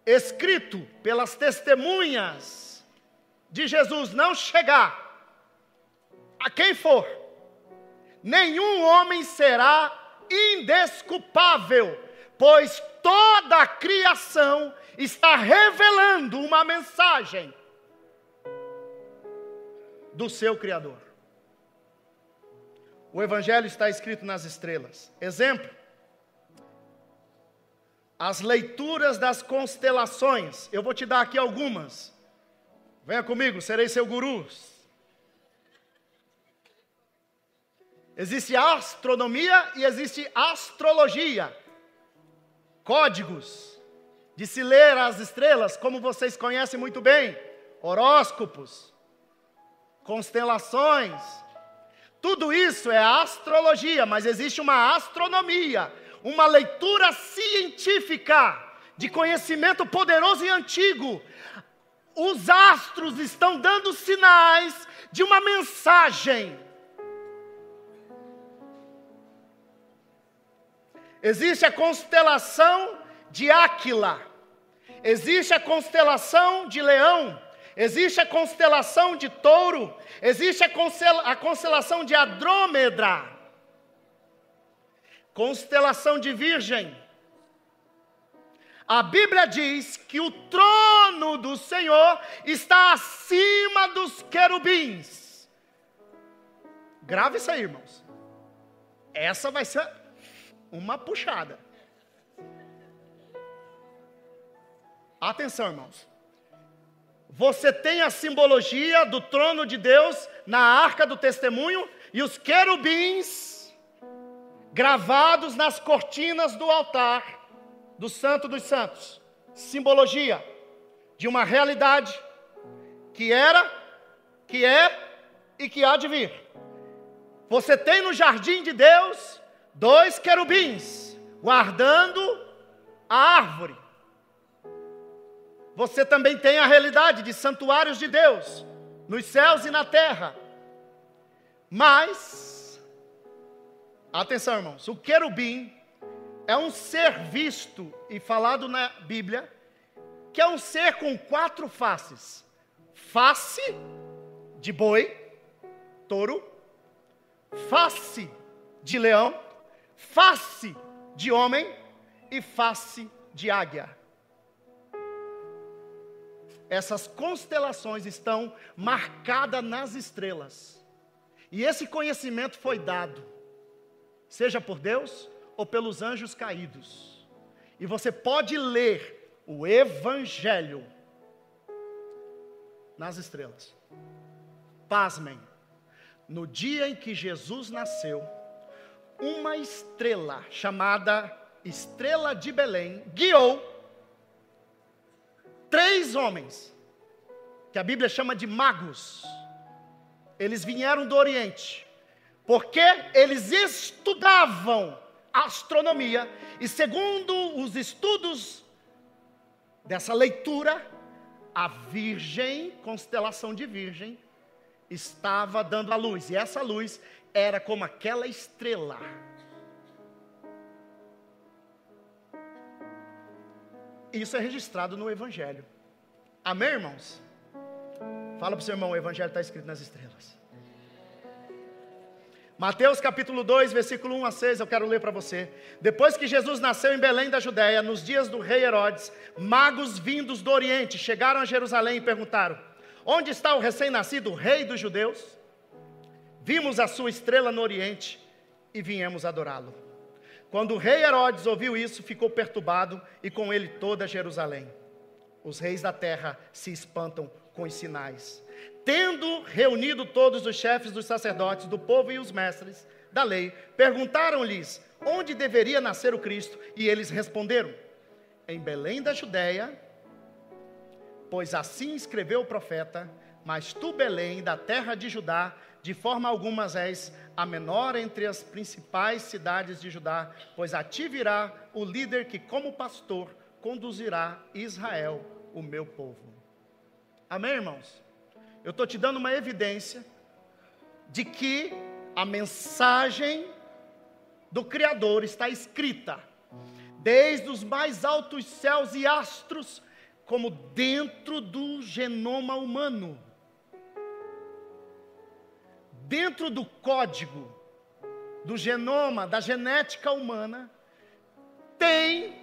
escrito pelas testemunhas de Jesus não chegar a quem for, nenhum homem será indesculpável, pois toda a criação está revelando uma mensagem do seu Criador. O Evangelho está escrito nas estrelas. Exemplo: as leituras das constelações. Eu vou te dar aqui algumas. Venha comigo, serei seu guru. Existe astronomia e existe astrologia. Códigos de se ler as estrelas, como vocês conhecem muito bem. Horóscopos, constelações. Tudo isso é astrologia, mas existe uma astronomia, uma leitura científica de conhecimento poderoso e antigo. Os astros estão dando sinais de uma mensagem. Existe a constelação de Áquila, existe a constelação de Leão, existe a constelação de Touro, existe a constelação de Andrômeda, constelação de Virgem. A Bíblia diz que o trono do Senhor está acima dos querubins. Grave isso aí, irmãos. Essa vai ser uma puxada. Atenção, irmãos. Você tem a simbologia do trono de Deus na arca do testemunho e os querubins gravados nas cortinas do altar do Santo dos Santos. Simbologia de uma realidade que era, que é e que há de vir. Você tem no jardim de Deus 2 querubins guardando a árvore. Você também tem a realidade de santuários de Deus nos céus e na terra. Mas, atenção, irmãos, o querubim é um ser visto e falado na Bíblia, que é um ser com 4 faces: face de boi, touro, face de leão, face de homem e face de águia. Essas constelações estão marcadas nas estrelas. E esse conhecimento foi dado, seja por Deus ou pelos anjos caídos. E você pode ler o Evangelho nas estrelas. Pasmem, no dia em que Jesus nasceu, uma estrela chamada Estrela de Belém guiou 3 homens, que a Bíblia chama de magos. Eles vieram do Oriente, porque eles estudavam astronomia, e segundo os estudos dessa leitura, a Virgem, constelação de Virgem, estava dando a luz, e essa luz era como aquela estrela. Isso é registrado no Evangelho. Amém, irmãos? Fala para o seu irmão, o evangelho está escrito nas estrelas. Mateus capítulo 2, versículo 1 a 6, eu quero ler para você. Depois que Jesus nasceu em Belém da Judéia, nos dias do rei Herodes, magos vindos do Oriente chegaram a Jerusalém e perguntaram: onde está o recém-nascido rei dos judeus? Vimos a sua estrela no Oriente e viemos adorá-lo. Quando o rei Herodes ouviu isso, ficou perturbado e com ele toda Jerusalém. Os reis da terra se espantam com os sinais. Tendo reunido todos os chefes dos sacerdotes, do povo e os mestres da lei, perguntaram-lhes onde deveria nascer o Cristo, e eles responderam: em Belém da Judéia, pois assim escreveu o profeta: mas tu, Belém, da terra de Judá, de forma alguma és a menor entre as principais cidades de Judá, pois a ti virá o líder que, como pastor, conduzirá Israel, o meu povo. Amém, irmãos? Eu estou te dando uma evidência de que a mensagem do Criador está escrita desde os mais altos céus e astros, como dentro do genoma humano. Dentro do código do genoma, da genética humana, tem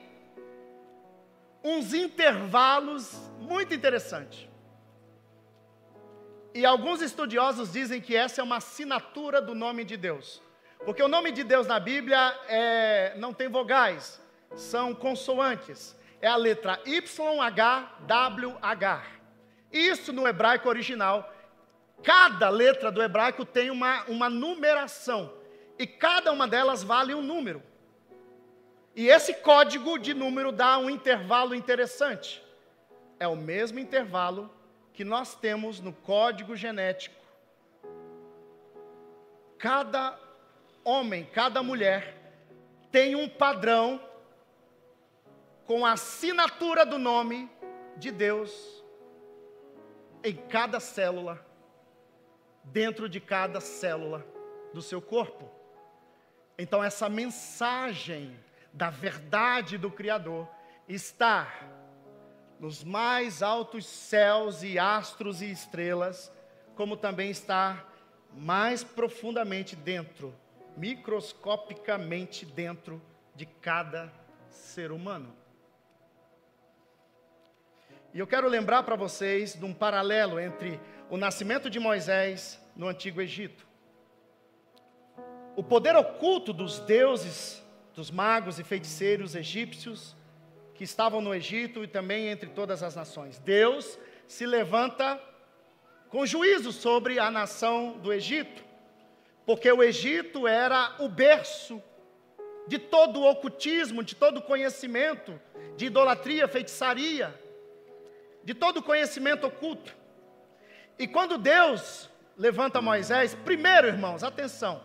uns intervalos muito interessantes. E alguns estudiosos dizem que essa é uma assinatura do nome de Deus. Porque o nome de Deus na Bíblia não tem vogais, são consoantes. É a letra YHWH. Isso no hebraico original. Cada letra do hebraico tem uma numeração. E cada uma delas vale um número. E esse código de número dá um intervalo interessante. É o mesmo intervalo que nós temos no código genético. Cada homem, cada mulher tem um padrão com a assinatura do nome de Deus em cada célula, dentro de cada célula do seu corpo. Então essa mensagem da verdade do Criador está nos mais altos céus e astros e estrelas, como também está mais profundamente dentro, microscopicamente dentro de cada ser humano. E eu quero lembrar para vocês de um paralelo entre o nascimento de Moisés no Antigo Egito. O poder oculto dos deuses, dos magos e feiticeiros egípcios que estavam no Egito e também entre todas as nações. Deus se levanta com juízo sobre a nação do Egito, porque o Egito era o berço de todo o ocultismo, de todo o conhecimento, de idolatria, feitiçaria, de todo o conhecimento oculto. E quando Deus levanta Moisés, primeiro, irmãos, atenção,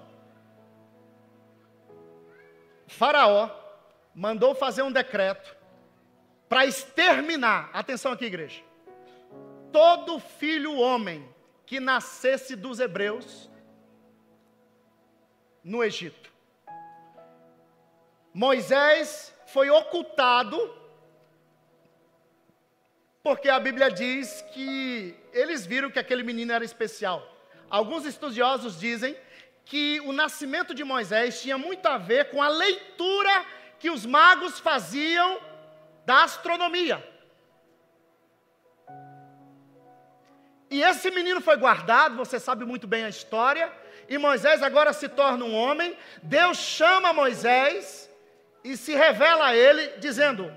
Faraó mandou fazer um decreto para exterminar, atenção aqui, igreja, todo filho homem que nascesse dos hebreus no Egito. Moisés foi ocultado, porque a Bíblia diz que eles viram que aquele menino era especial. Alguns estudiosos dizem que o nascimento de Moisés tinha muito a ver com a leitura que os magos faziam da astronomia. E esse menino foi guardado, você sabe muito bem a história, e Moisés agora se torna um homem. Deus chama Moisés e se revela a ele, dizendo: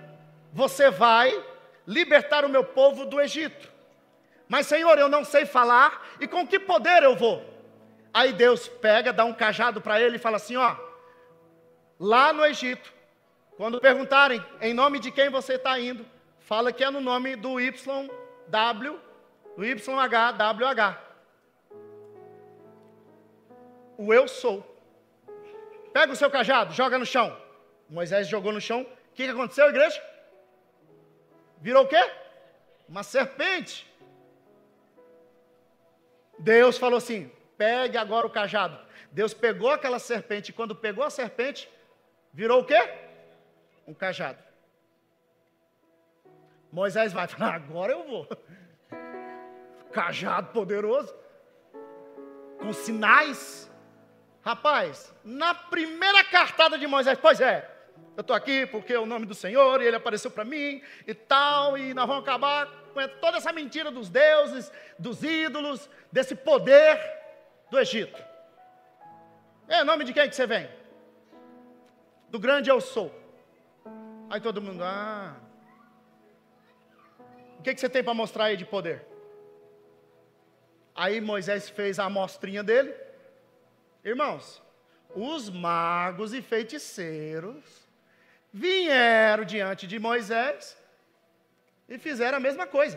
você vai libertar o meu povo do Egito. Mas, Senhor, eu não sei falar, e com que poder eu vou? Aí Deus pega, dá um cajado para ele e fala assim: ó, lá no Egito, quando perguntarem em nome de quem você está indo, fala que é no nome do YHWH. O eu sou. Pega o seu cajado, joga no chão. Moisés jogou no chão. O que aconteceu, igreja? Virou o quê? Uma serpente. Deus falou assim: pegue agora o cajado. Deus pegou aquela serpente, e quando pegou a serpente, virou o quê? Um cajado. Moisés vai falar: agora eu vou. cajado poderoso, com sinais. Rapaz, na primeira cartada de Moisés, pois é, eu estou aqui porque é o nome do Senhor, e Ele apareceu para mim, e tal, e nós vamos acabar com toda essa mentira dos deuses, dos ídolos, desse poder do Egito. É nome de quem que você vem? Do grande eu sou. Aí todo mundo, o que você tem para mostrar aí de poder? Aí Moisés fez a amostrinha dele. Irmãos, os magos e feiticeiros vieram diante de Moisés e fizeram a mesma coisa.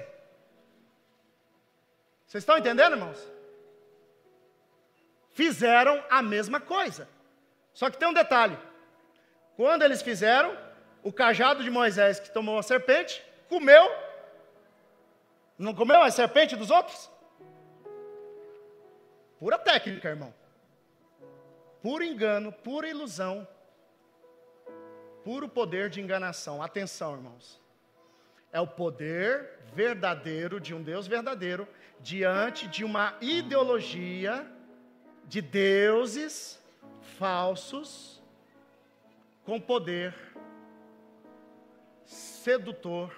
Vocês estão entendendo, irmãos? Fizeram a mesma coisa. Só que tem um detalhe. Quando eles fizeram, o cajado de Moisés, que tomou a serpente, comeu. Não comeu a serpente dos outros? Pura técnica, irmão. Puro engano, pura ilusão. Puro poder de enganação. Atenção, irmãos. É o poder verdadeiro de um Deus verdadeiro diante de uma ideologia de deuses falsos com poder sedutor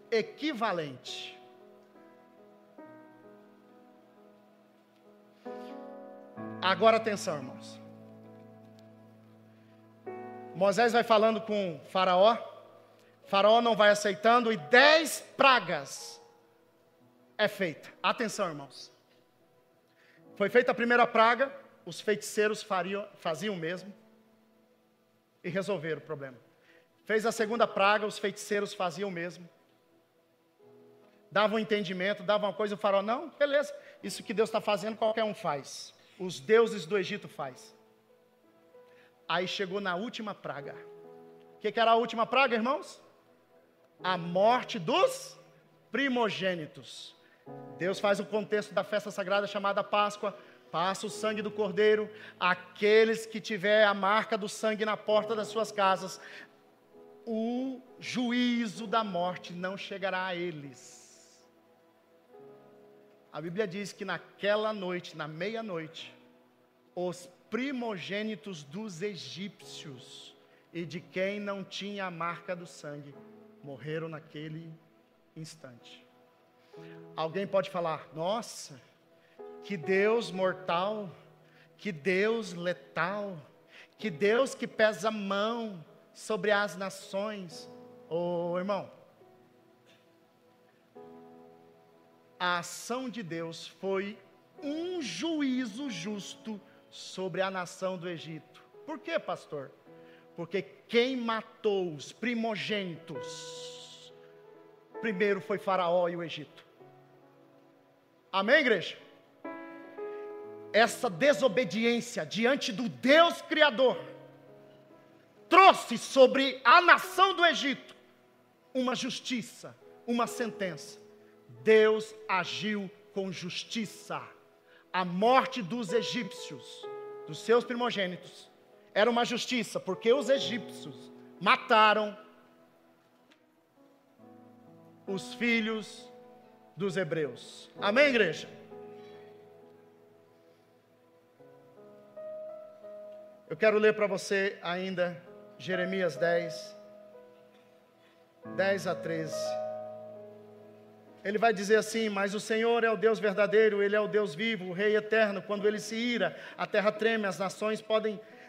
equivalente. Agora atenção, irmãos. Moisés vai falando com Faraó. Faraó não vai aceitando e 10 pragas é feita. Atenção, irmãos. Foi feita a primeira praga, os feiticeiros faziam o mesmo e resolveram o problema. Fez a segunda praga, os feiticeiros faziam o mesmo. Davam um entendimento, davam uma coisa, o Faraó, não, beleza, isso que Deus está fazendo, qualquer um faz. Os deuses do Egito faz. Aí chegou na última praga. O que era a última praga, irmãos? A morte dos primogênitos. Deus faz o contexto da festa sagrada chamada Páscoa, passa o sangue do cordeiro, aqueles que tiver a marca do sangue na porta das suas casas, o juízo da morte não chegará a eles. A Bíblia diz que naquela noite, na meia-noite, os primogênitos dos egípcios e de quem não tinha a marca do sangue, morreram naquele instante. Alguém pode falar, nossa, que Deus mortal, que Deus letal, que Deus que pesa a mão sobre as nações. Ô irmão, a ação de Deus foi um juízo justo sobre a nação do Egito. Por quê, pastor? Porque quem matou os primogênitos primeiro foi Faraó e o Egito. Amém, igreja? Essa desobediência diante do Deus Criador trouxe sobre a nação do Egito uma justiça, uma sentença. Deus agiu com justiça. A morte dos egípcios, dos seus primogênitos, era uma justiça, porque os egípcios mataram os filhos dos hebreus. Amém, igreja? Eu quero ler para você ainda Jeremias 10, 10 a 13. Ele vai dizer assim, mas o Senhor é o Deus verdadeiro, Ele é o Deus vivo, o Rei eterno. Quando Ele se ira, a terra treme, as nações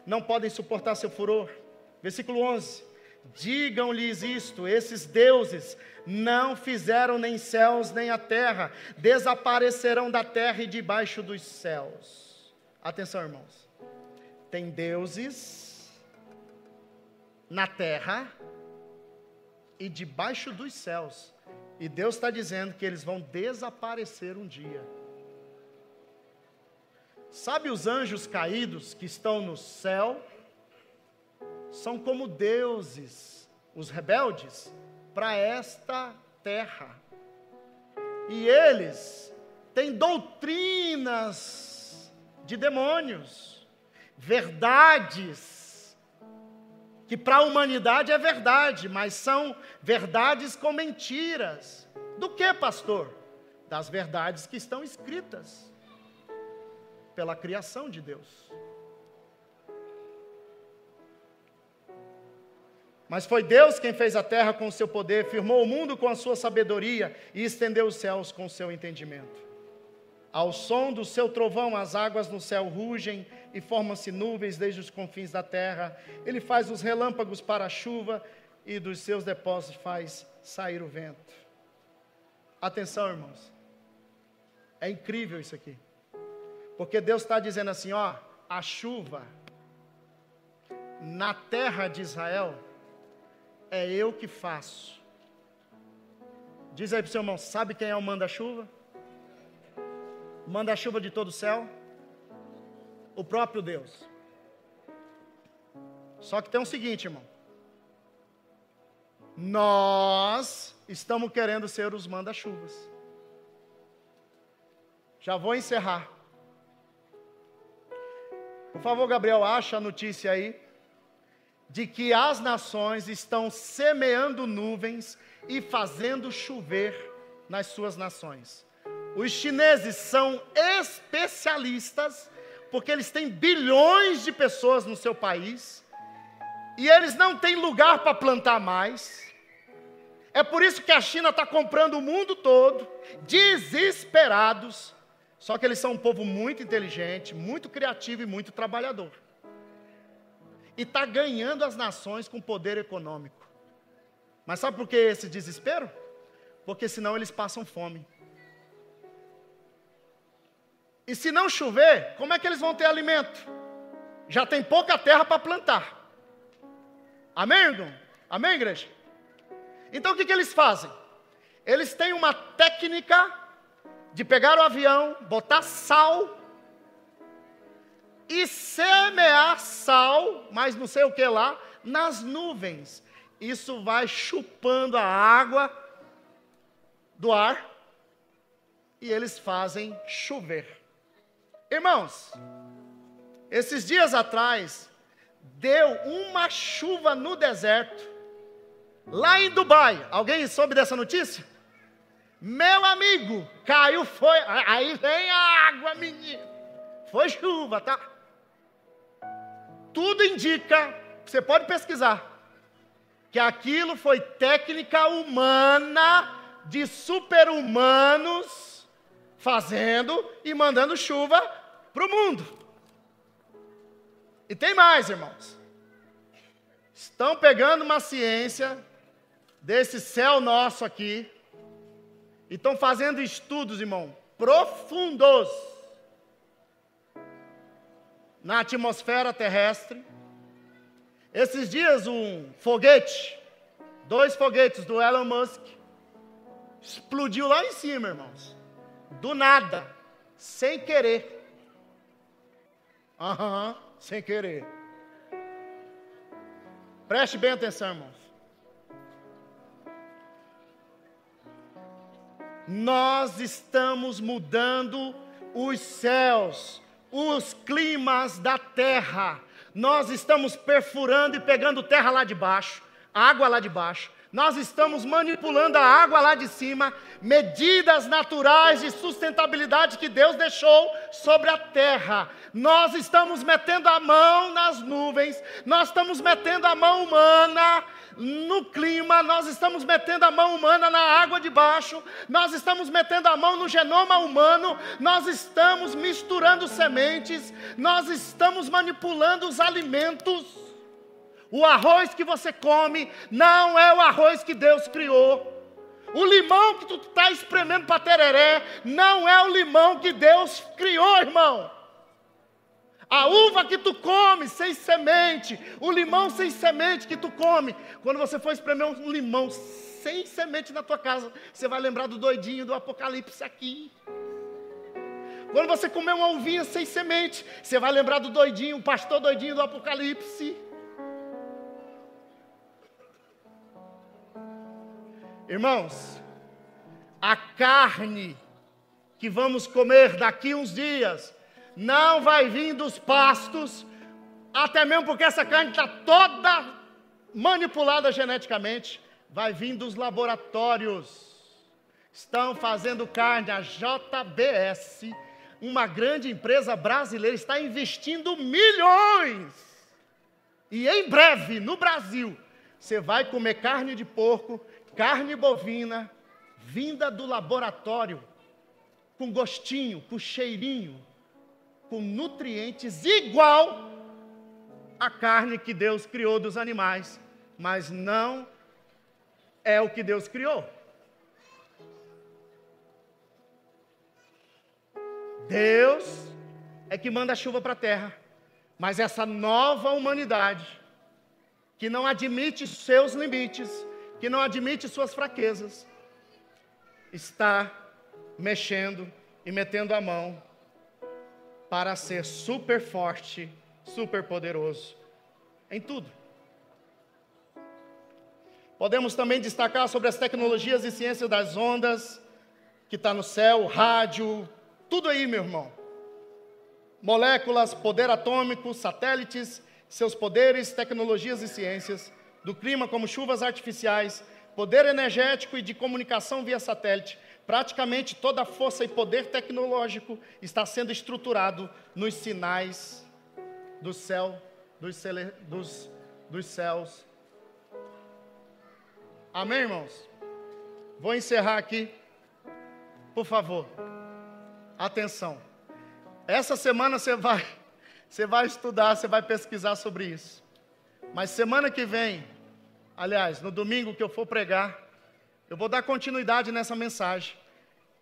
não podem suportar seu furor. Versículo 11, digam-lhes isto, esses deuses não fizeram nem céus nem a terra, desaparecerão da terra e debaixo dos céus. Atenção, irmãos, tem deuses na terra e debaixo dos céus. E Deus está dizendo que eles vão desaparecer um dia. Sabe os anjos caídos que estão no céu? São como deuses, os rebeldes, para esta terra. E eles têm doutrinas de demônios, verdades, que para a humanidade é verdade, mas são verdades com mentiras. Do que, pastor? das verdades que estão escritas pela criação de Deus. Mas foi Deus quem fez a terra com o seu poder, firmou o mundo com a sua sabedoria e estendeu os céus com o seu entendimento. Ao som do seu trovão, as águas no céu rugem e formam-se nuvens desde os confins da terra. Ele faz os relâmpagos para a chuva e dos seus depósitos faz sair o vento. Atenção, irmãos. É incrível isso aqui. Porque Deus está dizendo assim, ó, a chuva na terra de Israel é eu que faço. Diz aí para o seu irmão, sabe quem é o manda-chuva? Manda-chuva de todo o céu? O próprio Deus. Só que tem o seguinte, irmão. Nós estamos querendo ser os manda-chuvas. Já vou encerrar. Por favor, Gabriel, acha a notícia aí de que as nações estão semeando nuvens e fazendo chover nas suas nações. Os chineses são especialistas, porque eles têm bilhões de pessoas no seu país, e eles não têm lugar para plantar mais. É por isso que a China está comprando o mundo todo, desesperados, só que eles são um povo muito inteligente, muito criativo e muito trabalhador. E está ganhando as nações com poder econômico. Mas sabe por que esse desespero? Porque senão eles passam fome. E se não chover, como é que eles vão ter alimento? Já tem pouca terra para plantar. Amém, irmão? Amém, igreja? Então o que eles fazem? Eles têm uma técnica de pegar o avião, botar sal e semear sal, mas não sei o que lá, nas nuvens. Isso vai chupando a água do ar e eles fazem chover. Irmãos, esses dias atrás, deu uma chuva no deserto, lá em Dubai. Alguém soube dessa notícia? Meu amigo, caiu, foi, aí vem a água, menino. Foi chuva, tá? Tudo indica, você pode pesquisar, que aquilo foi técnica humana de super-humanos fazendo e mandando chuva para o mundo. E tem mais, irmãos. Estão pegando uma ciência desse céu nosso aqui e estão fazendo estudos, irmão, profundos na atmosfera terrestre. Esses dias um foguete, 2 foguetes do Elon Musk, explodiu lá em cima, irmãos. Do nada, sem querer. Sem querer. Preste bem atenção, irmãos. Nós estamos mudando os céus, os climas da terra. Nós estamos perfurando e pegando terra lá de baixo, água lá de baixo. Nós estamos manipulando a água lá de cima, medidas naturais de sustentabilidade que Deus deixou sobre a terra. Nós estamos metendo a mão nas nuvens, nós estamos metendo a mão humana no clima, nós estamos metendo a mão humana na água de baixo, nós estamos metendo a mão no genoma humano, nós estamos misturando sementes, nós estamos manipulando os alimentos. O arroz que você come não é o arroz que Deus criou. O limão que tu está espremendo para tereré não é o limão que Deus criou, irmão. A uva que tu come sem semente, o limão sem semente que tu come, quando você for espremer um limão sem semente na tua casa, você vai lembrar do doidinho do Apocalipse aqui. Quando você comer uma uvinha sem semente, você vai lembrar do doidinho, o pastor doidinho do Apocalipse. Irmãos, a carne que vamos comer daqui uns dias não vai vir dos pastos, até mesmo porque essa carne está toda manipulada geneticamente, vai vir dos laboratórios Estão fazendo carne, a JBS, uma grande empresa brasileira, está investindo milhões. E em breve, no Brasil, você vai comer carne de porco, carne bovina, vinda do laboratório, com gostinho, com cheirinho, com nutrientes igual à carne que Deus criou dos animais, mas não é o que Deus criou. Deus é que manda a chuva para a terra, mas essa nova humanidade, que não admite seus limites, que não admite suas fraquezas, está mexendo e metendo a mão para ser super forte, super poderoso em tudo. Podemos também destacar sobre as tecnologias e ciências das ondas, que está no céu, rádio, tudo aí, meu irmão. Moléculas, poder atômico, satélites, seus poderes, tecnologias e ciências, do clima como chuvas artificiais, poder energético e de comunicação via satélite. Praticamente toda a força e poder tecnológico está sendo estruturado nos sinais do céu, dos céus. Amém, irmãos? Vou encerrar aqui. Por favor, atenção. Essa semana você vai estudar, você vai pesquisar sobre isso. Mas semana que vem, aliás, no domingo que eu for pregar, eu vou dar continuidade nessa mensagem.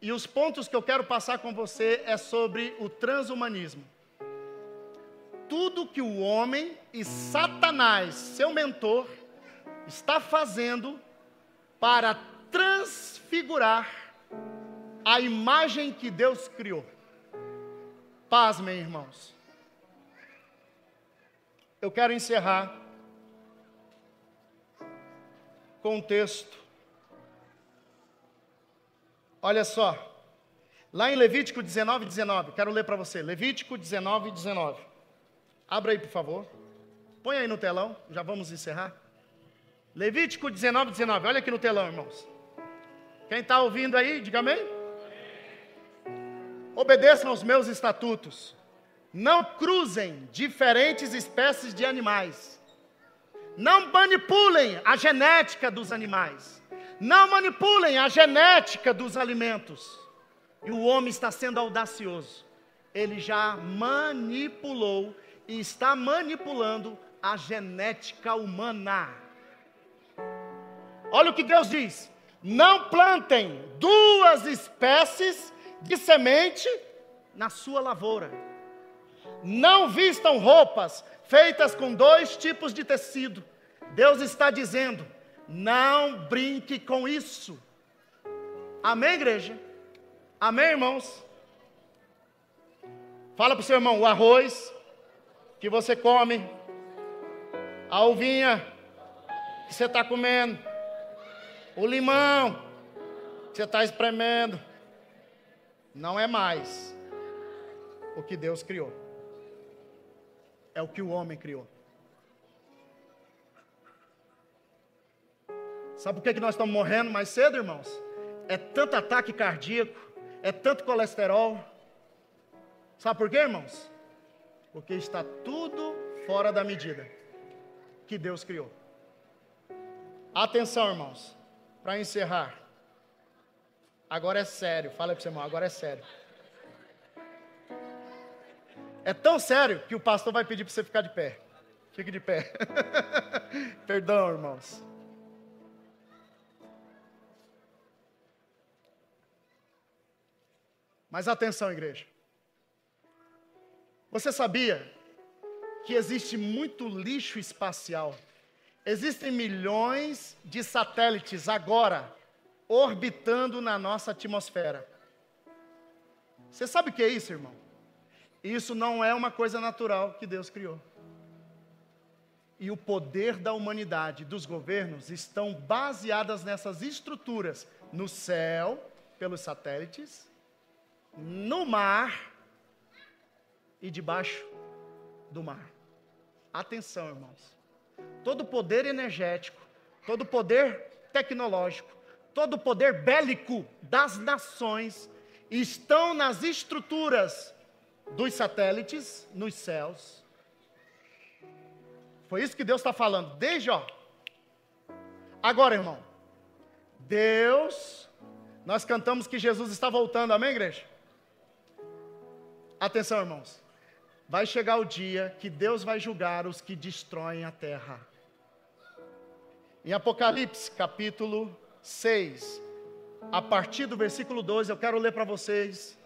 E os pontos que eu quero passar com você é sobre o transhumanismo. Tudo que o homem e Satanás, seu mentor, está fazendo para transfigurar a imagem que Deus criou. Pasmem, irmãos. Eu quero encerrar com um texto. Olha só, lá em Levítico 19, quero ler para você, Levítico 19. Abra aí, por favor. Põe aí no telão, já vamos encerrar. Levítico 19, olha aqui no telão, irmãos. Quem está ouvindo aí, diga amém. Obedeçam aos meus estatutos. Não cruzem diferentes espécies de animais. Não manipulem a genética dos animais. Não manipulem a genética dos alimentos. E o homem está sendo audacioso. Ele já manipulou e está manipulando a genética humana. Olha o que Deus diz. Não plantem duas espécies de semente na sua lavoura. Não vistam roupas feitas com dois tipos de tecido. Deus está dizendo, não brinque com isso. Amém, igreja? Amém, irmãos? Fala para o seu irmão, o arroz que você come, a uvinha que você está comendo, o limão que você está espremendo, não é mais o que Deus criou. É o que o homem criou. Sabe por que nós estamos morrendo mais cedo, irmãos? É tanto ataque cardíaco, é tanto colesterol. Sabe por quê, irmãos? Porque está tudo fora da medida que Deus criou. Atenção, irmãos, para encerrar. Agora é sério, fala para o seu irmão, agora é sério. É tão sério que o pastor vai pedir para você ficar de pé. Fique de pé. Perdão, irmãos. Mas atenção, igreja. Você sabia que existe muito lixo espacial? Existem milhões de satélites agora orbitando na nossa atmosfera. Você sabe o que é isso, irmão? Isso não é uma coisa natural que Deus criou. E o poder da humanidade, dos governos, estão baseadas nessas estruturas, no céu, pelos satélites, no mar e debaixo do mar. Atenção, irmãos. Todo poder energético, todo poder tecnológico, todo poder bélico das nações estão nas estruturas dos satélites nos céus. Foi isso que Deus está falando, desde Agora, irmão, nós cantamos que Jesus está voltando, amém, igreja? Atenção, irmãos, vai chegar o dia que Deus vai julgar os que destroem a terra. Em Apocalipse, capítulo 6, a partir do versículo 12, eu quero ler para vocês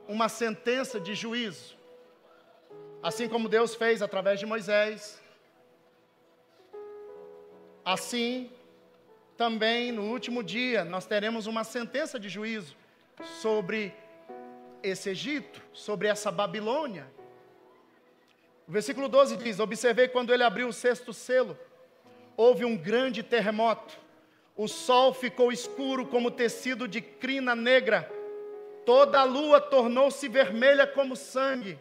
uma sentença de juízo. Assim como Deus fez através de Moisés, assim também no último dia nós teremos uma sentença de juízo sobre esse Egito, sobre essa Babilônia. O versículo 12 diz: observei quando ele abriu o sexto selo, houve um grande terremoto, o sol ficou escuro como tecido de crina negra, toda a lua tornou-se vermelha como sangue,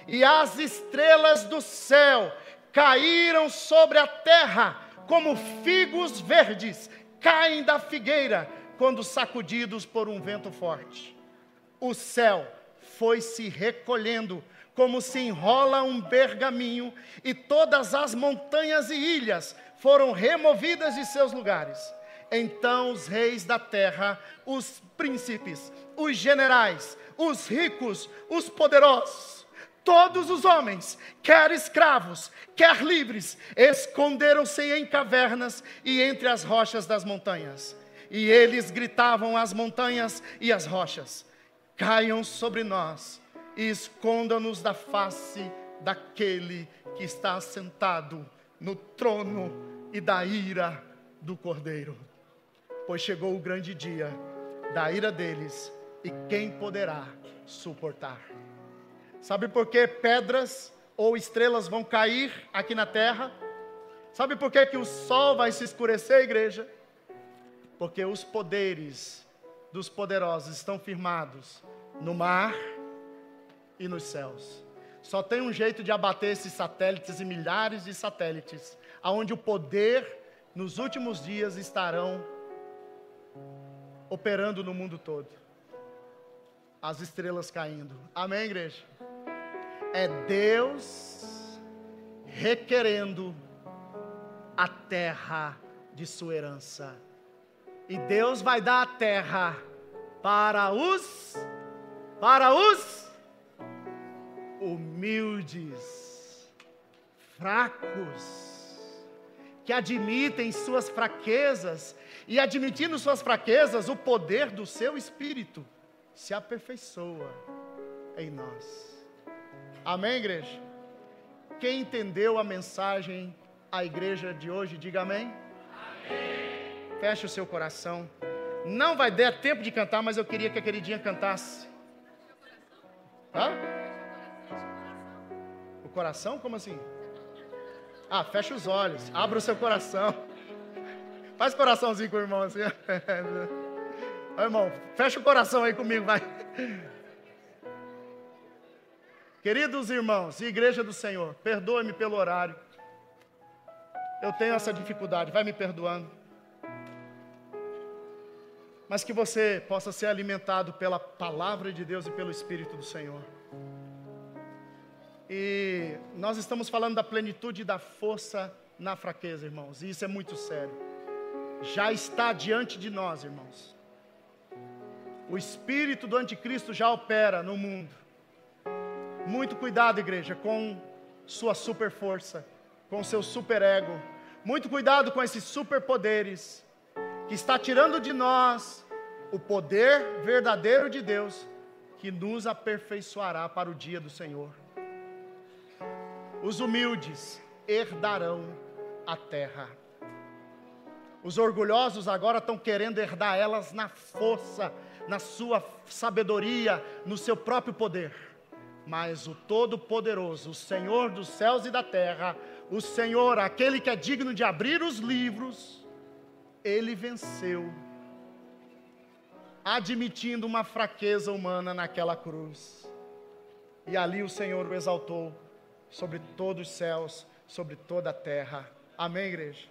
e as estrelas do céu caíram sobre a terra, como figos verdes caem da figueira, quando sacudidos por um vento forte. O céu foi se recolhendo, como se enrola um pergaminho, e todas as montanhas e ilhas foram removidas de seus lugares. Então os reis da terra, os príncipes, os generais, os ricos, os poderosos, todos os homens, quer escravos, quer livres, esconderam-se em cavernas e entre as rochas das montanhas. E eles gritavam às montanhas e às rochas: caiam sobre nós e esconda-nos da face daquele que está assentado no trono e da ira do Cordeiro. Pois chegou o grande dia da ira deles, e quem poderá suportar? Sabe por que pedras ou estrelas vão cair aqui na terra? Sabe por que o sol vai se escurecer, igreja? Porque os poderes dos poderosos estão firmados no mar e nos céus. Só tem um jeito de abater esses satélites e milhares de satélites, aonde o poder nos últimos dias estarão operando no mundo todo. As estrelas caindo. Amém, igreja? É Deus requerendo a terra de sua herança. E Deus vai dar a terra para os humildes, fracos, que admitem suas fraquezas, e admitindo suas fraquezas, o poder do seu Espírito se aperfeiçoa em nós. Amém, igreja? Quem entendeu a mensagem, a igreja de hoje, diga amém. Amém. Feche o seu coração. Não vai dar tempo de cantar, mas eu queria que a queridinha cantasse. Hã? O coração? Como assim? Ah, fecha os olhos, abra o seu coração. Faz coraçãozinho com o irmão assim. Ó, irmão, fecha o coração aí comigo, vai. Queridos irmãos e igreja do Senhor, perdoe-me pelo horário. Eu tenho essa dificuldade, vai me perdoando. Mas que você possa ser alimentado pela palavra de Deus e pelo Espírito do Senhor. E nós estamos falando da plenitude da força na fraqueza, irmãos. E isso é muito sério. Já está diante de nós, irmãos. O espírito do anticristo já opera no mundo. Muito cuidado, igreja, com sua super força, com seu super ego. Muito cuidado com esses superpoderes que está tirando de nós o poder verdadeiro de Deus, que nos aperfeiçoará para o dia do Senhor. Os humildes herdarão a terra. Os orgulhosos agora estão querendo herdar elas na força, na sua sabedoria, no seu próprio poder. Mas o Todo-Poderoso, o Senhor dos céus e da terra, o Senhor, aquele que é digno de abrir os livros, Ele venceu, admitindo uma fraqueza humana naquela cruz. E ali o Senhor o exaltou sobre todos os céus, sobre toda a terra. Amém, igreja?